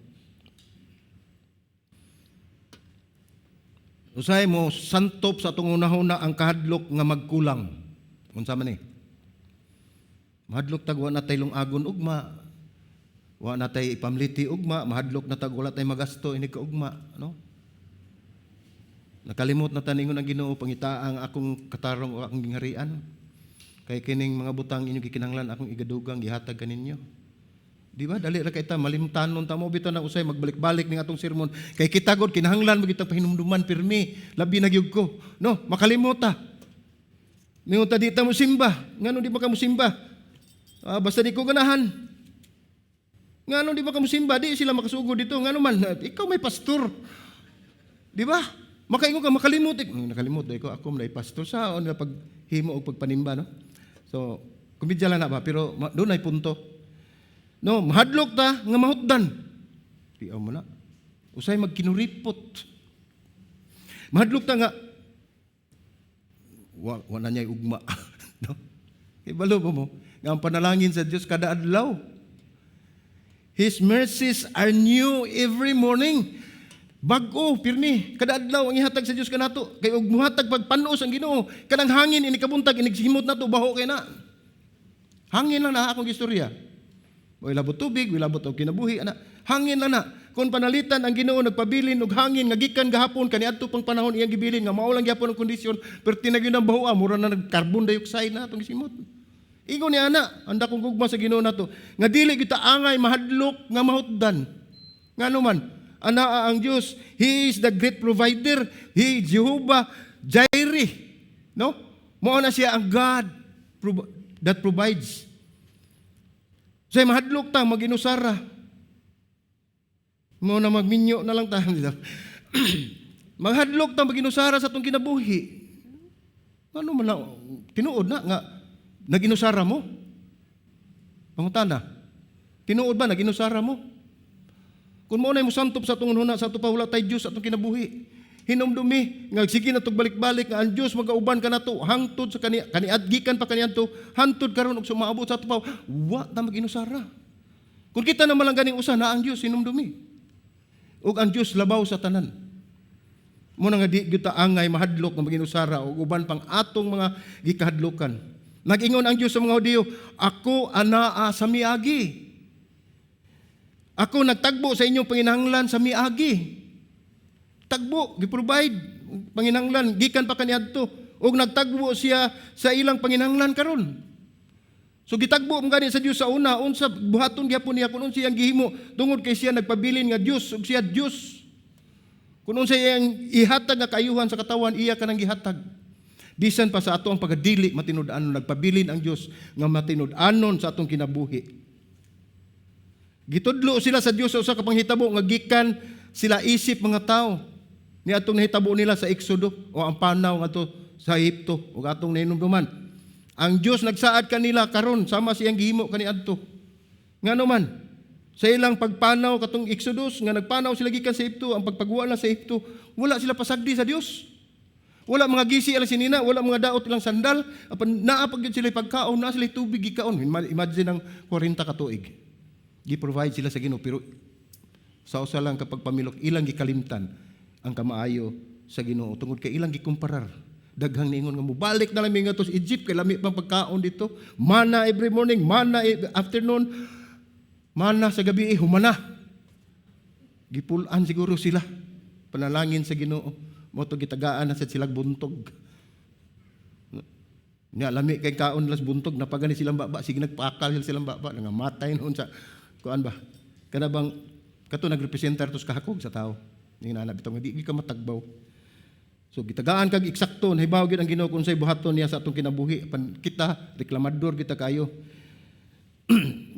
Usahay mo santop sa atong unahuna ang kahadlok nga magkulang. Unsa man ni? Mahadlok tag wa natay lungagon ugma. Wa natay ipamliti ugma, mahadlok na tag wala tay magasto ini ka ugma, no? Nakalimot na taningon ang Ginoo pangitaang akong katarong o akong gingharian. Kay kining mga butang inyo gikinahanglan akong igadugang gihatag kaninyo. Di ba? Dali ra kay ta malimtanon ta mo bitaw na usay magbalik-balik ning atong sermon. Kay kita gud kinahanglan mo kitang pahinumduman pirmi, labi na gyud ko. No, makalimot ta. Ningon ta di ta mo simba. Ngano di ba ka mo simba? Basta di ko ganahan. Ngano di ba ka mo simba? Di sila makasugod dito. Ngano man, ikaw may pastor. Di ba? Makaingon ka, makalimot. Nakalimot ko, ako may pastor sa na paghimo o pagpanimba, no? So, kumidya lang na ba? Pero doon ay punto. No, mahadlok ta, nga mahutdan. Tiyaw mo na. Usay magkinuripot. Mahadlok ta nga, wala niya ugma. No? Ibalo mo nga ang panalangin sa Dios kada adlaw. His mercies are new every morning. Bag-o, pirmi, kada adlaw ang ihatag sa Dios kanato. Kay og muhatag pagpanos ang Ginoo, kanang hangin ini kabuntag inigsimot nato baho kay na. Hangin lang na akong istorya. Way labot tubig, way labot og kinabuhi ana. Hangin lang na. Kung panalitan ang Ginoo nagpabilin og hangin nga gikan gahapon kaniadto pang panahon iyang gibilin nga mao lang gyapon ang kondisyon pero tinagyon ang bahoa mura na nag-carbon dioxide na atong gisimot. Ingon ni ana, anda kong gugma sa Ginoo nato nga dili kita angay mahadlok nga mahutdan. Ngano man, ana ang Dios, He is the great provider. He is Jehovah Jireh. No? Mao na siya ang God that provides. Say mahadlok ta maginusara. Mo na magminyo na lang tayo dito. Maghadlok ta maginusara sa atong kinabuhi. Ano man na tinuod na nga naginusara mo? Pangutana. Tinuod ba naginusara mo? Kung mo na mo santop sa atong huna sa ato pa wala tay Dios atong kinabuhi. Hinumdumi nga sige na tug balik-balik nga ang Dios magauban ka nato hangtod sa kaniadgikan pa kaniadto hantod karon og sumaabot sa ato pa wa ta maginusara. Kung kita naman lang ganing usa na ang Dios hinumdumi. Ug ang Dios labaw sa tanan. Mo nga di kita angay mahadlok nga maginusara ug uban pang atong mga gikahadlokan. Nag-ingon ang Dios sa mga Hudiyo, ako anaa sa miagi. Ako nagtagbo sa inyong panginahanglan sa miagi. Tagbo, gi-provide panginahanglan gikan pa kaniadto ug nagtagbo siya sa ilang panginahanglan karon. So gitagbo mo gani sa Dios sa una unsa buhaton gyapon niya kun unsa iyang gihimo tungod kay siya nagpabilin nga Dios ug siya Dios. Kun unsa iyang ihatag nga kaayuhan sa katawan iya kanang gihatag. Bisan pa sa ato ang pagdili matinud-anon nagpabilin ang Dios nga matinud-anon sa atong kinabuhi. Gitudlo sila sa Dios sa usa ka panghitabo nga gikan sila isip mga tao. Ni atong nahitabo nila sa Exodo o ang panaw ngadto sa Ehipto ug atong nahinumduman. Ang Dios nagsaad kanila karon sama siyang gihimo kaniadto. Ngano man sa ilang pagpanaw katong Exodus nga nagpanaw sila gikan sa Ehipto, ang pagpagwa sa Ehipto, wala sila pasagdi sa Dios. Wala mga gisi ala sinina, wala mga daot ilang sandal, apan naa pag sila pagkaon, naa sila tubig gikaon. Imagine ang 40 ka tuig. Gi-provide sila sa Ginoo pero sa usa lang kapag pamilok ilang gikalimtan ang kamaayo sa Ginoo tungod kay ilang gikumparar. Daghang niingon nga mobalik na lang nga to sa Egypt kay lami pang pagkaon dito. Mana every morning, mana afternoon, mana sa gabi humana. Gipulan siguro sila. Panalangin sa Ginoo. Mo to gitagaan na sa silang buntog. Nya lami kay kaon las buntog napagani silang baba sige nagpaakal silang baba nga matay noon sa kuan ba. Kana bang kato nagrepresentar tos kahakog sa tao. Ning nana bitaw nga di ka matagbaw. So gitagaan kag eksakto nahibaw gyud ang Ginoo kun say buhaton niya sa atong kinabuhi pan kita reklamador kita kayo.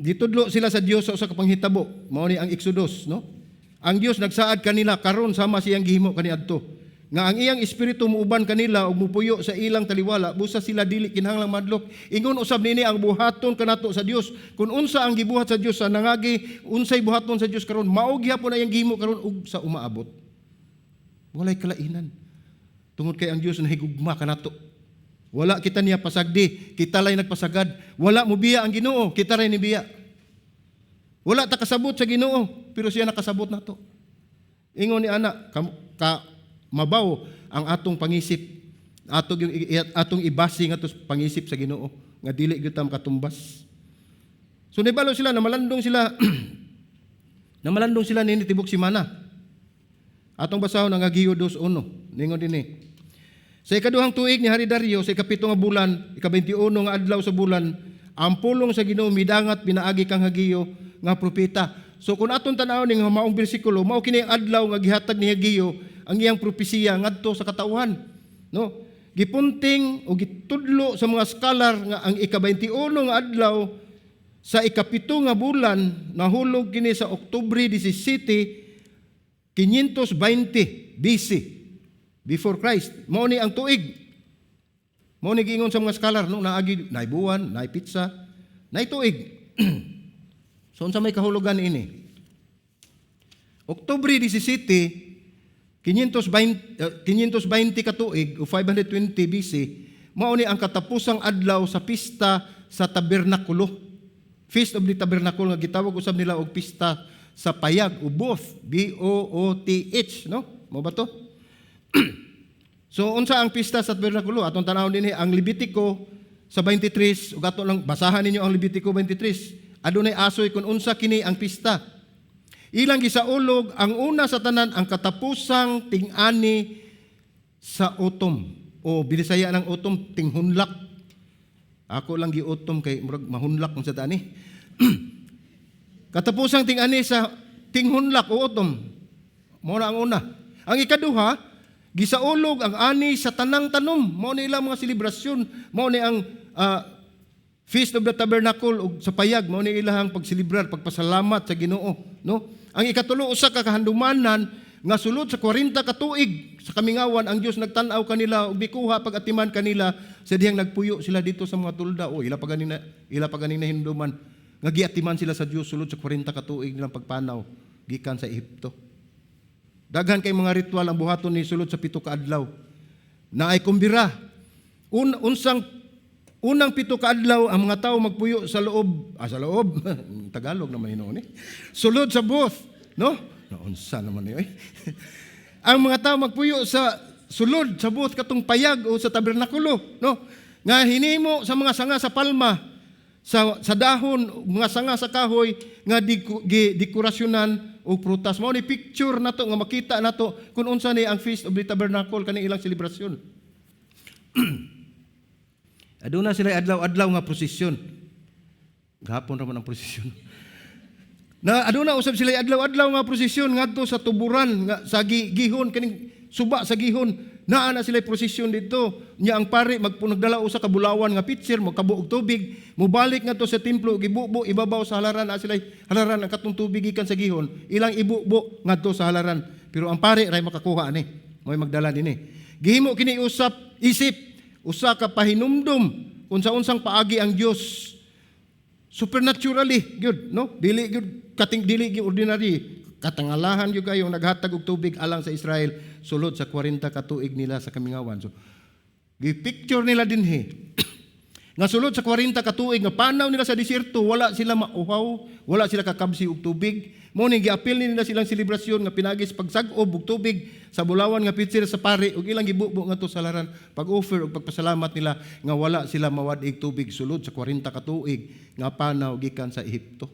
Ditudlo sila sa Dios sa usa ka panghitabo mao ni ang Exodus no. Ang Dios nagsaad kanila karon sama siyang gihimo kaniadto nga ang iyang espiritu muuban kanila ug mupuyo sa ilang taliwala busa sila dili kinahanglang madlok. Ingon usab nini ang buhaton kanato sa Dios kun unsa ang gibuhat sa Dios sa nangagi unsay buhaton sa Dios karon mao gyapon ang iyang gihimo karon ug sa umaabot. Walay kalainan. Tungod kay ang Dios nahigugma kanato. Wala kita niya pasagdi, kita lay nagpasagad. Wala mo biya ang Ginoo, kita ray ni biya. Wala ta kasabot sa Ginoo, pero siya nakasabot nato. Ingon ni ana, mabaw ang atong pangisip. Atong ibasi nga tos pangisip sa Ginoo nga dili gyud ta makatumbas. So nibalo sila na malandong sila namalandong sila nini tibok si mana. Atong basahon ang Haggeo 2:1. Ningon dinhi. Sa ikaduhang tuig ni Hari Dario sa ikapito nga bulan, ika-21 nga adlaw sa bulan, ang pulong sa Ginoo midangat pinaagi kang Haggeo nga propeta. So kung aton tan-awon ning maong bersikulo, mao kini ang adlaw nga gihatag ni Haggeo ang iyang propesiya ngadto sa katauhan. No? Gipunting o gitudlo sa mga scholar nga ang ika-21 nga adlaw sa ikapito nga bulan nahulog kini sa Oktubre 17, 520 BC before Christ. Mao ni ang tuig. Mao ni giingon sa mga scholar no naagi nay buwan, nay pitsa, nay tuig. So unsa may kahulugan ini? Oktubre 17, 520 ka tuig o 520 BC mao ni ang katapusang adlaw sa pista sa tabernakulo. Feast of the Tabernacle nga gitawag usab nila og pista sa payag o booth, B-O-O-T-H, no? Mo ba to? So unsa ang pista sa tabernakulo? Atong tanawon dinhi ang Levitico sa 23, ug ato lang basahan ninyo ang Levitico 23. Adunay asoy kun unsa kini ang pista. Ilang gisaulog ang una sa tanan ang katapusang ting-ani sa utom o binisaya ng utom tinghunlak. Ako lang giutom kay murag mahunlak man sa tani. Katapusang ting-ani sa tinghunlak o utom. Mao na ang una. Ang ikaduha, gisaulog ang ani sa tanang tanom. Mao ni ilang mga selebrasyon. Mao ni ang Feast of the Tabernacle ug sa payag. Mao ni ilang pagselebrar, pagpasalamat sa Ginoo, no? Ang ikatulo usa ka kahandumanan nga sulod sa 40 ka tuig sa kamingawan ang Dios nagtan-aw kanila ug bikuha pag-atiman kanila sa dihang nagpuyo sila dito sa mga tulda. O ila pa ganina hinduman nga giatiman sila sa Dios sulod sa 40 ka tuig nilang pagpanaw gikan sa Ehipto. Daghan kay mga ritual ang buhaton ni sulod sa 7 ka adlaw. Na ay kumbira. Unang 7 ka adlaw ang mga tao magpuyo sa loob. Sa loob. Tagalog naman hinoon eh. Sulod sa booth, no? Naunsa naman niyo eh. Ang mga tao magpuyo sa sulod sa booth katong payag o sa tabernakulo, no? Nga hinimo sa mga sanga sa palma, sa dahon, mga sanga sa kahoy nga dekorasyonan o prutas. Mao ni picture nato nga makita nato kung unsa ni ang Feast of the Tabernacle kani ilang selebrasyon. Aduna sila adlaw-adlaw nga prosesyon. Gahapon ra man ang prosesyon. Na aduna usab sila adlaw-adlaw nga prosesyon ngadto sa tuburan nga sa gihon kaning suba sa gihon. Naa na sila prosesyon dito. Nya ang pare magpunagdala usa ka bulawan nga pitcher mo kabuog tubig, mobalik ngadto sa templo gibubo ibabaw sa halaran na sila halaran ang katong tubig gikan sa gihon. Ilang ibubo ngadto sa halaran. Pero ang pare ray makakuha ani. Mo'y magdala dinhi. Gihimo kini usap isip usa ka pahinumdum unsa-unsang paagi ang Dios supernaturally good, no? Dili good kating dili gyud ordinary katangalahan gyud kayo naghatag og tubig alang sa Israel sulod sa 40 ka tuig nila sa kamingawan. So gi-picture nila dinhi nga sulod sa 40 ka tuig nga panaw nila sa desierto wala sila mauhaw, wala sila kakabsi og tubig. Mo ni giapil nila silang selebrasyon nga pinagis pagsag-ob og tubig sa bulawan nga pitser sa pare ug ilang gibubo ngadto sa halaran pag-offer ug pagpasalamat nila nga wala sila mawad-ig tubig sulod sa 40 ka tuig nga panaw gikan sa Ehipto.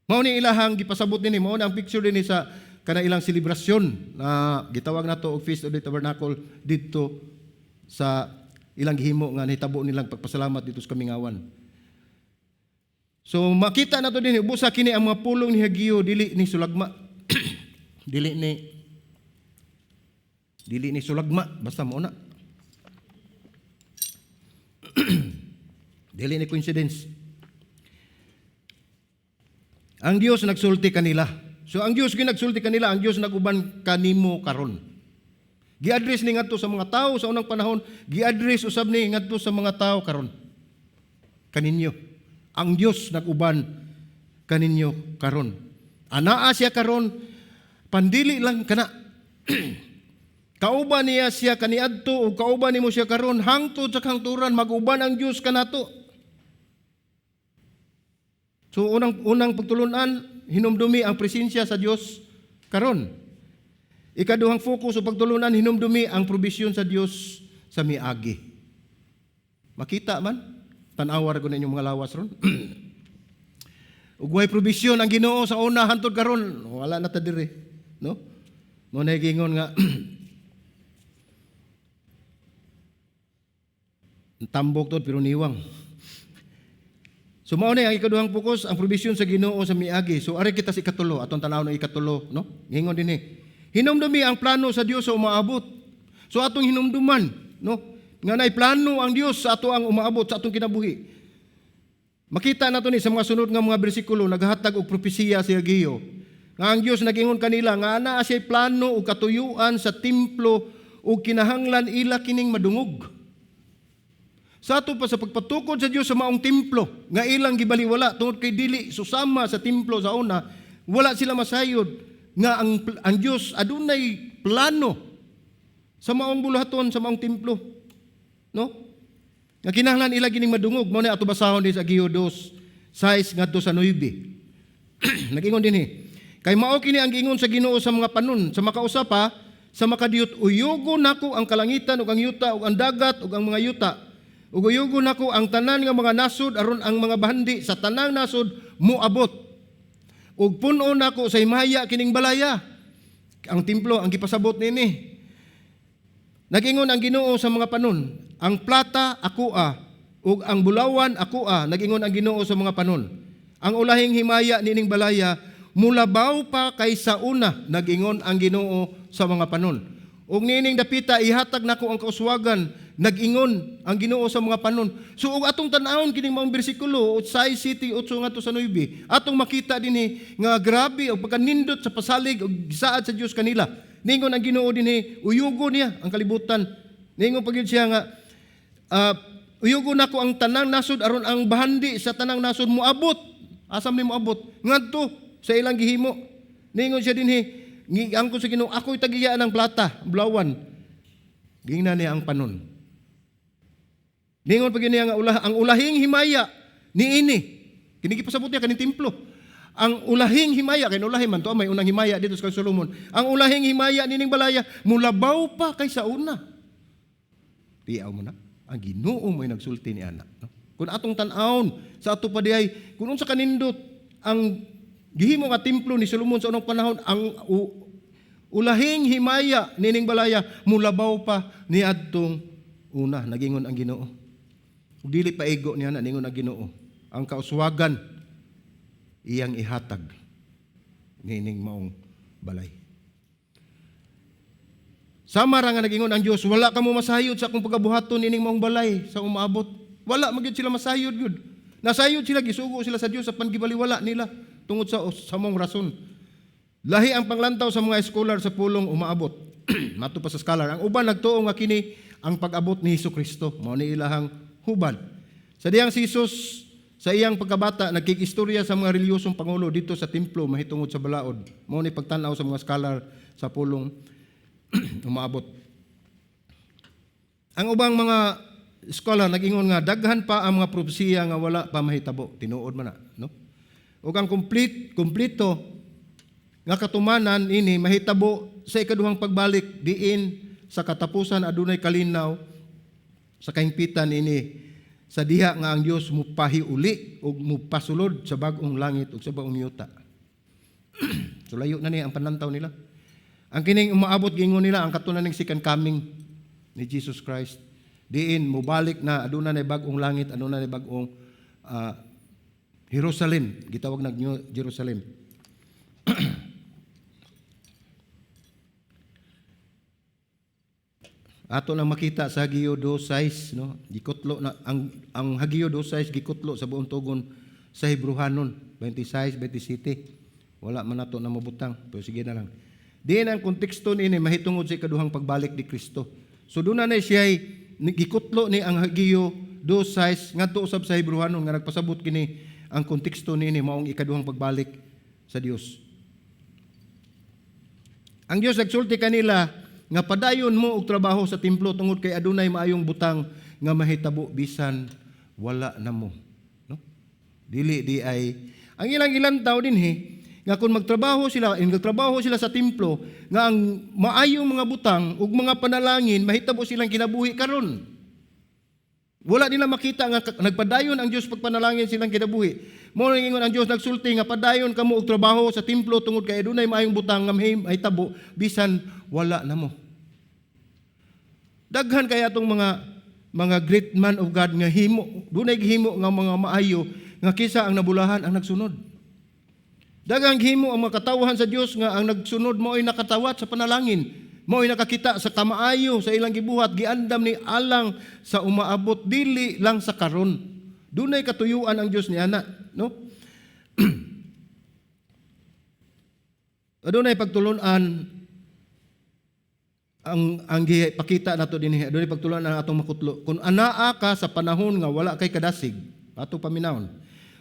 Mao ni ilahang gipasabot dinhi, mao na ang picture dinhi sa kana ilang selebrasyon na gitawag nato og Feast of the Tabernacle didto sa ilang gihimo nga nahitabo nilang pagpasalamat dito sa kamingawan. So makita nato dinhi busa kini ang mga pulong ni Hagio dili ni sulagma. dili ni sulagma basta mo na. Dili ni coincidence. Ang Dios nagsulti kanila. So ang Dios ginagsulti kanila, ang Dios naguban kanimo karon. Gi-address ni ngadto sa mga tao sa unang panahon, gi-address usab ni ngadto sa mga tao karon. Kaninyo. Ang Dios naguban kaninyo karon. Anaa siya karon, pandili lang kana. Kauban niya siya kaniadto o kauban nimo siya karon hangtod sa kangturan maguban ang Dios kanato. So unang pagtulunan hinumdumi ang presensya sa Dios karon. Ikaduhang focus o pagtulunan hinumdumi ang probisyon sa Dios sa miagi. Makita man tan-awar ko ninyo mga lawas ron. Ug way probisyon ang Ginoo sa una hantod karon wala na ta dire, no? Mo na gingon nga tambok to pero niwang. So mao na ang ikaduhang focus ang probisyon sa Ginoo sa miagi. So ari kita sa ikatulo atong tanaw na ikatulo, no? Gingon dinhi. Hinumdumi ang plano sa Dios sa umaabot. So atong hinumduman, no? Nga nay plano ang Dios sa ato ang umaabot sa atong kinabuhi. Makita nato ni sa mga sunod nga mga bersikulo naghatag og propesiya si Hageo. Nga ang Dios nagingon kanila nga ana siya plano og katuyuan sa templo ug kinahanglan ila kining madungog. Sa ato pa sa pagpatukod sa Dios sa maong templo nga ilang gibaliwala tungod kay dili susama sa templo sa una, wala sila masayod nga ang Dios adunay plano sa maong buluhaton sa maong templo. no? Nga kinahanglan ila gining madungog mao ni ato basahon din sa Ageo 2:6 ngadto sa 9. Nag-ingon dinhi, kay mao kini ang giingon sa Ginoo sa mga panon, sa makausa pa, sa makadiyot, uyugo nako ang kalangitan ug ang yuta ug ang dagat ug ang mga yuta. Ug uyugo nako ang tanan nga mga nasod aron ang mga bahandi sa tanang nasod moabot. Ug puno nako sa himaya kining balaya. Ang templo ang gipasabot nini. Nag-ingon ang Ginoo sa mga panon, ang plata akoa ug ang bulawan akoa. Nag-ingon ang Ginoo sa mga panon. Ang ulahing himaya nining balaya mulabaw pa kaysa una. Nag-ingon ang Ginoo sa mga panon. Ug nining dapita ihatag nako ang kauswagan. Nag-ingon ang Ginoo sa mga panon. So ug atong tan-awon kining mga bersikulo 6 City 8 ngadto sa 9, atong makita dinhi nga grabe og pagkanindot sa pasalig ug gisaad sa Dios kanila. Ningon ang Ginoo dinhi, uyugo niya ang kalibutan. Ningon pagyud siya nga uyugo nako ang tanang nasod aron ang bahandi sa tanang nasod moabot. Asam ni moabot ngadto sa ilang gihimo. Ningon siya dinhi, giangko sa Ginoo, ako'y tagiyaan ng plata, bulawan. Gingnan niya ang panon. Ningon pag niya nga ang ulahing himaya niini. Kini gipasabot niya kaning templo. Ang ulahing himaya kay ulahi man to may unang himaya dito sa Solomon. Ang ulahing himaya nining balaya mulabaw pa kaysa una. Tiyaw mo na. Ang Ginoo mo'y nagsulti ni ana. No? Kung atong tan-awon sa ato pa diay, kung unsa kanindot ang gihimo nga templo ni Solomon sa unang panahon, ang ulahing himaya nining balaya mulabaw pa niadtong una. Nagingon ang Ginoo. Ug dili pa ego niya na ningon ang Ginoo. Ang kauswagan iyang ihatag nining maong balay. Sama ra nga nagingon ang Dios, wala kamo masayod sa akong pagabuhaton nining maong balay sa umaabot. Wala magyud sila masayod gyud. Nasayod sila, gisugo sila sa Dios sa pangibaliwala nila tungod sa mong rason. Lahi ang panglantaw sa mga scholar sa pulong umaabot. Mato pa sa scholar, ang uban nagtuo nga kini ang pag-abot ni Hesukristo, mao ni ilahang hubad. Sa diyang si Jesus sa iyang pagkabata, nagkikistorya sa mga reliyosong pangulo dito sa templo mahitungod sa balaod. Mao ni pagtan-aw sa mga scholar sa pulong umaabot. Ang ubang mga scholar nag-ingon nga daghan pa ang mga propesiya nga wala pa mahitabo. Tinuod man na, no? Ug ang kompleto nga katumanan ini mahitabo sa ikaduhang pagbalik diin sa katapusan adunay kalinaw sa kahimpitan ini. Sa diha nga ang Dios mupahiuli o mupasulod sa bag-ong langit o sa bag-ong yuta. So layo na niya ang panantaw nila. Ang kining umaabot gingon nila ang katunan ng second coming ni Jesus Christ. Diin mubalik na aduna na bag-ong langit, aduna na bag-ong Jerusalem, gitawag na Jerusalem. Ato nang makita sa Hageo 2:6, no? Gikutlo na ang Hageo 2:6 gikutlo sa buong tugon sa Hebrehanon 26, 27. Wala man nato na mabutang, pero sige na lang. Diin ang konteksto niini mahitungod sa ikaduhang pagbalik ni Kristo. So doon na siya gikutlo ni ang Hageo 2:6 ngadto usab sa Hebrehanon nga nagpasabot kini ang konteksto niini maong ikaduhang pagbalik sa Dios. Ang Dios nagsulti kanila nga padayon mo og trabaho sa templo tungod kay adunay maayong butang nga mahitabo bisan wala na mo, no? Dili di ay ang ilang tao dinhi nga kung magtrabaho sila sa templo nga ang maayong mga butang ug mga panalangin mahitabo silang kinabuhi karon. Wala nila makita nga nagpadayon ang Dios pagpanalangin silang kinabuhi. Mao ingon ang Dios nagsulti nga padayon kamo og trabaho sa templo tungod kay adunay maayong butang nga mahitabo bisan wala na mo. Daghan kaya atong mga great man of God nga himo, dunay gihimo nga mga maayo nga kisa ang nabulahan ang nagsunod. Daghang gihimo ang mga katawhan sa Dios nga ang nagsunod mao ay nakatawat sa panalangin, mao ay nakakita sa kamaayo sa ilang gibuhat, giandam ni alang sa umaabot dili lang sa karon. Dunay katuyuan ang Dios niana, no? Adunay pagtulon-an ang gipakita nato dinhi. Adunay pagtulon-an ang atong makutlo. Kung anaa ka sa panahon nga wala kay kadasig, ato paminawon.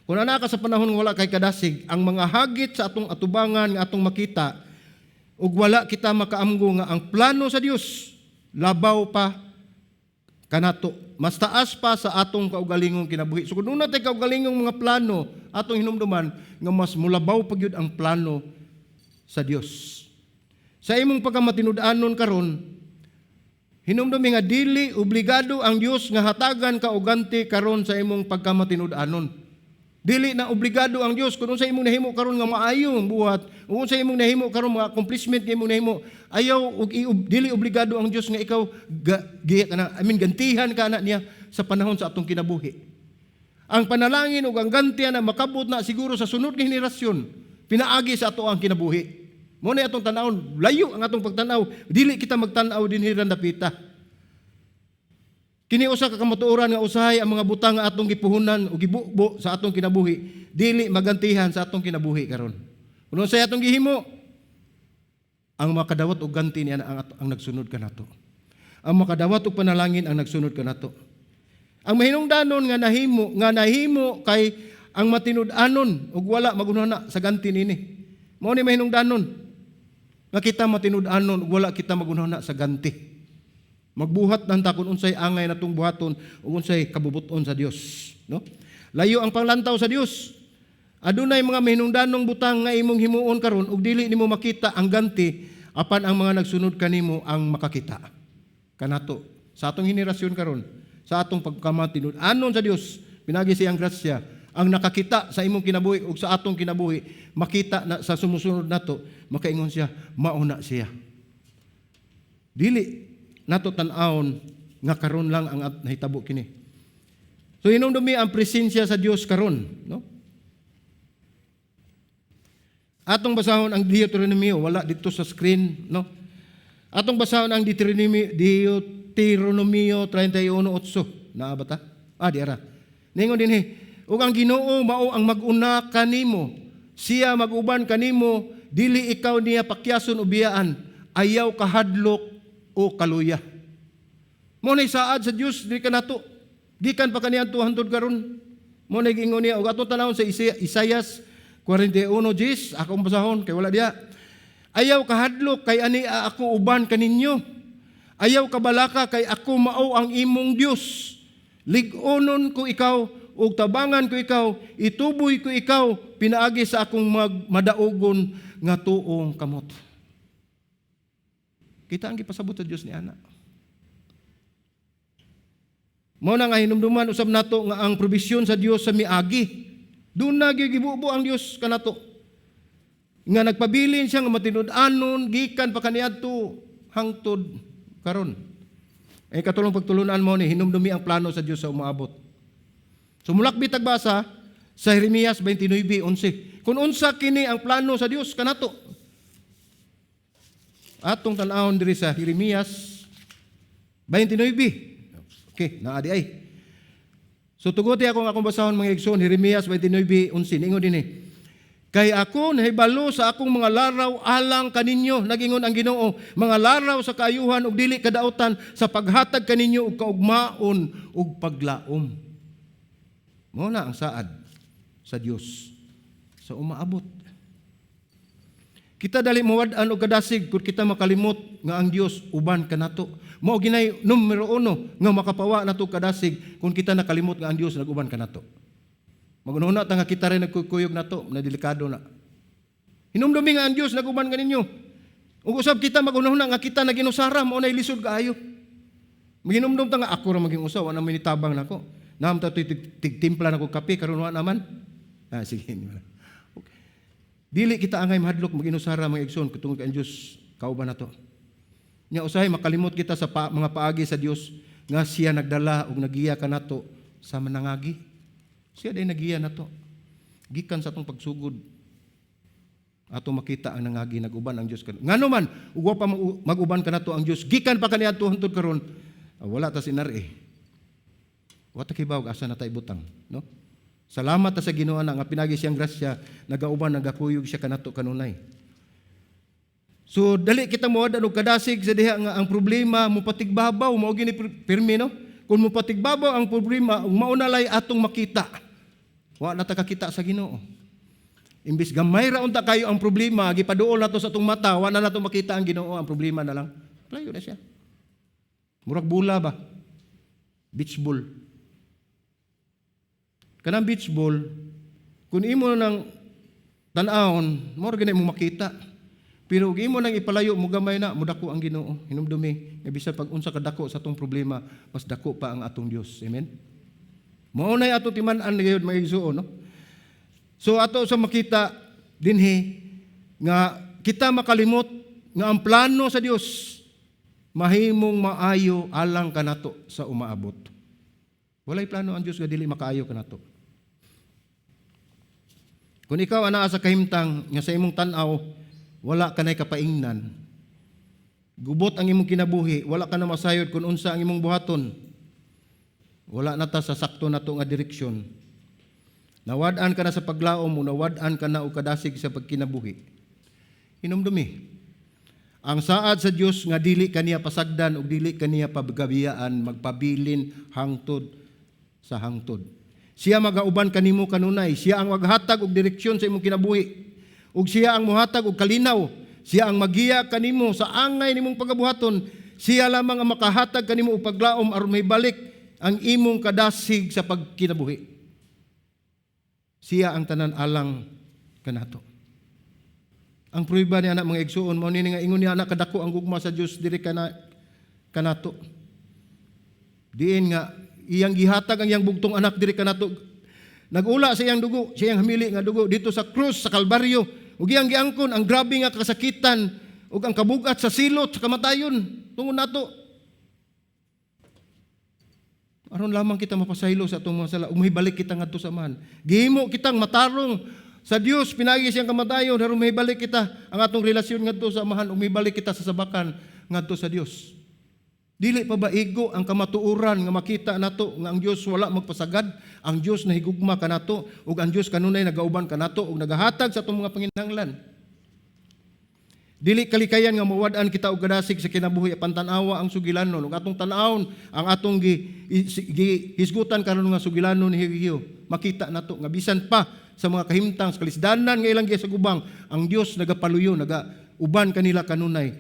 Kung anaa ka sa panahon nga wala kay kadasig, ang mga hagit sa atong atubangan nga atong makita ug wala kita makaamgo nga ang plano sa Dios labaw pa kanato mas taas pa sa atong kaugalingong kinabuhi. So kung doon natin kaugalingong mga plano, atong hinumduman, nga mas mulabaw pa gyud ang plano sa Dios. Sa imong pagkamatinud-anon karon, hinumdumi nga dili obligado ang Dios nga hatagan ka og ganti karon sa imong pagkamatinud-anon. Dili na obligado ang Dios kung sa imong nahimo karon nga maayo ang buhat, o sa imong nahimo karon mga accomplishment nga imong nahimo, ayaw og dili obligado ang Dios nga ikaw gantihan ka na niya sa panahon sa atong kinabuhi. Ang panalangin ug ang gantihan na makabot na siguro sa sunod nga henerasyon, pinaagi sa ato ang kinabuhi. Mo na atong tan-awon, layo ang atong pagtan-aw, dili kita magtan-aw dinhi ra dapita. Kini usa ka kamatuoran nga usahay ang mga butang nga atong gipuhunan o gibubo sa atong kinabuhi, dili magantihan sa atong kinabuhi karon. Kuno sa atong gihimo, ang makadawat og ganti niya ang nagsunod kanato. Ang makadawat og panalangin ang nagsunod kanato. Ang mahinungdanon nga nahimo kay ang matinud-anon ug wala magunana sa ganti nini. Mao ni mahinungdanon. Nga kita matinud-anon ug wala kita magunana sa ganti. Magbuhat nanta kung unsay angay natong buhaton ug unsay kabubuton sa Dios, no? Layo ang panglantaw sa Dios. Adunay mga mahinungdanong butang nga imong himuon karon ug dili nimo makita ang ganti apan ang mga nagsunod kanimo ang makakita. Kanato sa atong henerasyon karon, sa atong pagkamatinud-anon sa Dios, pinagi siyang grasya, ang nakakita sa imong kinabuhi ug sa atong kinabuhi, makita na sa sumusunod nato, makaingon siya, mauna siya. Dili nato tan-awon nga karon lang ang nahitabo kini. So hinumdumi ang presensya sa Dios karon, no? Atong basahon ang Deuteronomio, wala dito sa screen, no? Atong basahon ang Deuteronomio 31:8. Naa ba ta? Di ara. Ningon dinhi, ug ang Ginoo mao ang mag-una kanimo, siya mag-uban kanimo, dili ikaw niya pakyason o biyaan, ayaw kahadlok o kaluya. Mo nay saad sa Dios di kanato. Gikan pa kaniya 200 karon. Mo nay giingon niya ug atong tanawon sa Isaias 41:10, akong basahon kay wala diha. Ayaw kahadlok kay ani ako uban kaninyo. Ayaw kabalaka kay ako mao ang imong Dios. Lig-onon ko ikaw ug tabangan ko ikaw, ituboy ko ikaw pinaagi sa akong madaogon nga tuong kamot. Kita ang gipasabot sa Dios ni ana. Mao na nga hinumduman usab nato nga ang probisyon sa Dios sa miagi. Doon na gibubo ang Dios kanato. Nga nagpabilin siya nga matinud-anon gikan pa kaniadto hangtod karon. Ay katulong pagtulunan mo ni hinumdumi ang plano sa Dios sa umaabot. Sumulakbit tagbasa sa Jeremias 29:11. Kung unsa kini ang plano sa Dios kanato. Atong tan-awon diri sa Jeremias 29. Okay, naadi ay. So tuguti akong basahon mga igsoon, Jeremias 29:11. Ingon dinhi. Kay ako nahibalo sa akong mga laraw alang kaninyo, nagingon ang Ginoo, mga laraw sa kaayuhan ug dili kadaotan sa paghatag kaninyo og kaugmaon ug paglaom. Mao na ang saad sa Dios sa umaabot. Kita dali mawad-an og kadasig kung kita makalimot nga ang Dios uban kanato. Mao ginay numero 1 nga makapawa nato kadasig kung kita nakalimot nga ang Dios naguban kanato. Magunahuna ta nga kita rin nagkukuyog nato, na delikado na. Hinumdumi nga ang Dios naguban kaninyo. Ug usab kita magunahuna nga kita naginusara mao nay lisod kaayo. Maginumdum ta nga ako ra maging usaw ana minitabang nako. Naam ta tigtimpla nako kape karon wa naman. Sige. Okay. Dili kita angay mahadlok maginusara mga igsoon tungod kay ang Dios kauban nato. Nya usahay makalimot kita sa mga paagi sa Dios nga siya nagdala ug nagiya kanato sa manangagi. Siya day nagiya nato. Gikan sa atong pagsugod. Ato makita ang nangagi naguban ang Dios kanon. Ngano man ug wa pa maguban kanato ang Dios gikan pa kaniadto hangtod karon. Wala ta sinari. Wa ta kibaw asa na tay butang, no? Salamat ta sa Ginoo na nga pinagi siyang grasya, nagauban nagakuyog siya kanato kanunay. So dali kita moad og kadasig sa diha nga ang problema mo patigbabaw mao gini pirmi, no? Kung mo patigbabaw ang problema ug maunalay atong makita. Wa na ta kakita sa Ginoo. Imbis gamay ra unta kayo ang problema, gipaduol nato sa atong mata, wa na nato makita ang Ginoo, ang problema na lang. Layo na siya. Murag bula ba? beach ball. Kanang beach ball, kung imo nang tan-awon, mo ra gyud mo makita. Pero ug imo nang ipalayo mo gamay na, mudako ang Ginoo. Hinumdumi, nga bisan pag unsa kadako sa atong problema, mas dako pa ang atong Dios. Amen. Mao nay atong timan-an gayud mga igsuon, no? So ato sa makita dinhi nga kita makalimot nga ang plano sa Dios mahimong maayo alang kanato sa umaabot. Walay plano ang Dios nga dili makaayo kanato. Kung ikaw anaa sa kahimtang nga sa imong tan-aw wala ka nay kapaingnan, gubot ang imong kinabuhi, wala ka na masayod kung unsa ang imong buhaton, wala na ta sa sakto nato nga direksyon, nawad-an ka na sa paglaom mo, nawad-an ka na o kadasig sa pagkinabuhi, hinumdumi. Ang saad sa Dios nga dili kaniya pasagdan o dili kaniya pabgabiyaan, magpabilin hangtod sa hangtod. Siya magauban kanimo kanunay, siya ang maghatag og direksyon sa imong kinabuhi, ug siya ang muhatag og kalinaw, siya ang magiya kanimo sa angay nimong pagabuhaton, siya lamang ang makahatag kanimo og paglaom aron mahibalik ang imong kadasig sa pagkinabuhi. Siya ang tanan alang kanato. Ang prueba ni anak mga igsuon mao ni nga ingon ni anak kadako ang gugma sa Dios diri kanato. Diin nga iyang gihatag ang iyang bugtong anak diri kanato. Nagula sa iyang dugo, sa iyang hamili nga dugo dito sa krus sa Kalbaryo. Ug iyang giangkon ang grabe nga kasakitan ug ang kabugat sa silot sa kamatayon tungod nato. Aron lamang kita mapasaylo sa atong mga sala, umihibalik kita ngadto sa amahan. Gihimo kitang matarong sa Dios, pinagi siyang kamatayon, aron umihibalik kita ang atong relasyon ngadto sa amahan, umihibalik kita sa sabakan ngadto sa Dios. Dili pa ba igo ang kamatuoran nga makita nato nga ang Dios wala magpasagad, ang Dios nahigugma kanato ug ang Dios kanunay nagauban kanato ug nagahatag sa atong mga panginahanglan. Dili kalikayan nga mawad-an kita og kadasig sa kinabuhi apan tan-awa ang sugilanon ug atong tan-awon ang atong gihisgutan karon nga sugilanon ni Higiyo. Makita nato nga bisan pa sa mga kahimtang sa kalisdanan nga ilang gisagubang, ang Dios nagapaluyo, nagauban kanila kanunay.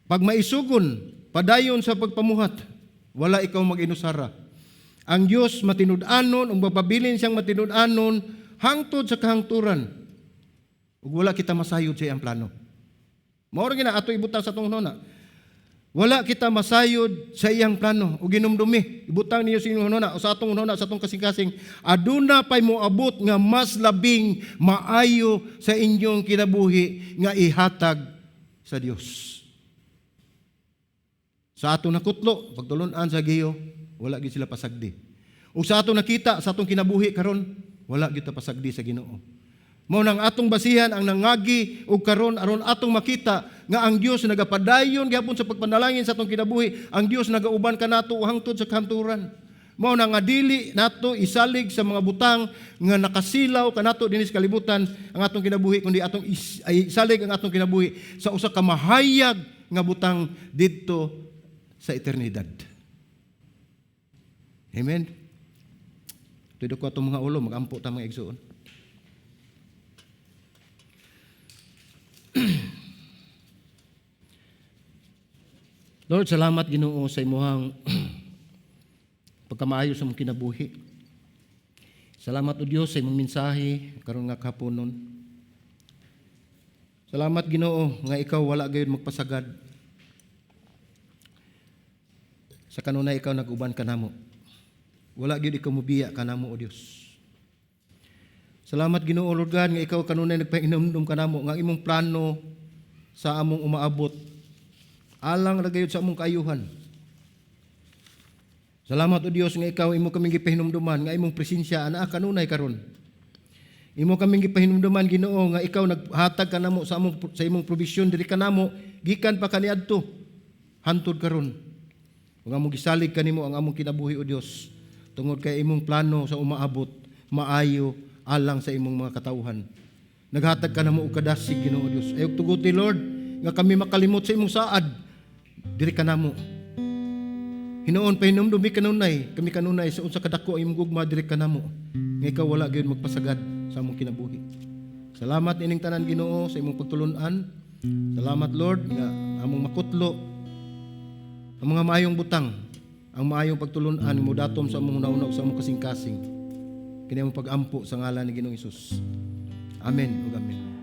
Pag maisugon, padayon sa pagpamuhat, wala ikaw mag-inusara. Ang Diyos matinud-anon, ang mapabilin siyang matinud-anon, hangtod sa kahangturan. Ug wala kita masayod sa iyang plano. Mao ra gina ato ibutang sa atong hunona. Wala kita masayod sa iyang plano. Ug ginumdumi, ibutang niyo sa inyong hunona o sa atong hunona, sa atong kasing-kasing, aduna pay moabot nga mas labing maayo sa inyong kinabuhi nga ihatag sa Dios. Sa atong nakutlo, pagtulunan sa Giyo, wala gid sila pasagdi. O sa atong nakita, sa atong kinabuhi karon, wala gid ta pasagdi sa Ginoo. Mao nang atong basihan ang nangagi og karon aron atong makita nga ang Dios nagapadayon gihapon sa pagpanalangin sa atong kinabuhi, ang Dios nagauban kanato hangtod sa kanturan. Mao na nga dili nato isalig sa mga butang nga nakasilaw kanato dinhi sa kalibutan ang atong kinabuhi, kundi atong isalig ang atong kinabuhi sa usa ka mahayag nga butang didto sa eternidad. Amen. Tudo ko atong mga ulo, magampo ta mga igsuon. Lord, salamat Ginoo sa imuhang pagkamaayo sa imong kinabuhi. Salamat o Dios sa imong mensahe karon nga kahaponon. Salamat Ginoo nga ikaw wala gayud magpasagad. Sa kanunay ikaw nag-uban kanamo. Wala gyud ikaw mobiya kanamo o Dios. Salamat Ginoo Lord God nga ikaw kanunay nagpahinumdum kanamo nga imong plano sa among umaabot alang ra gayud sa among kaayuhan. Salamat o Dios nga ikaw imo kaming gipahinumduman nga imong presensya anaa kanunay karon. Imo kaming gipahinumduman Ginoo nga ikaw naghatag kanamo sa imong provision diri kanamo gikan pa kaniadto hantod karon. Ug among gisalig kanimo ang among kinabuhi o Dios tungod kay imong plano sa umaabot maayo alang sa imong mga katawhan. Naghatag ka namo og kadasig Ginoo Dios. Ayog tugot ni Lord nga kami makalimot sa imong saad diri kanamo. Hinoon pa hinumdumi kanunay, kami kanunay sa unsa kadako ang imong gugma diri kanamo. Nga ikaw wala gyud magpasagad sa among kinabuhi. Salamat ining tanan Ginoo sa imong pagtulon-an. Salamat Lord nga among makutlo ang mga maayong butang, ang maayong pagtulunan mo datom sa among hunaw sa among kasing-kasing. Kini among pag-ampo sa ngalan ni Ginoong Hesus. Amen ug amen.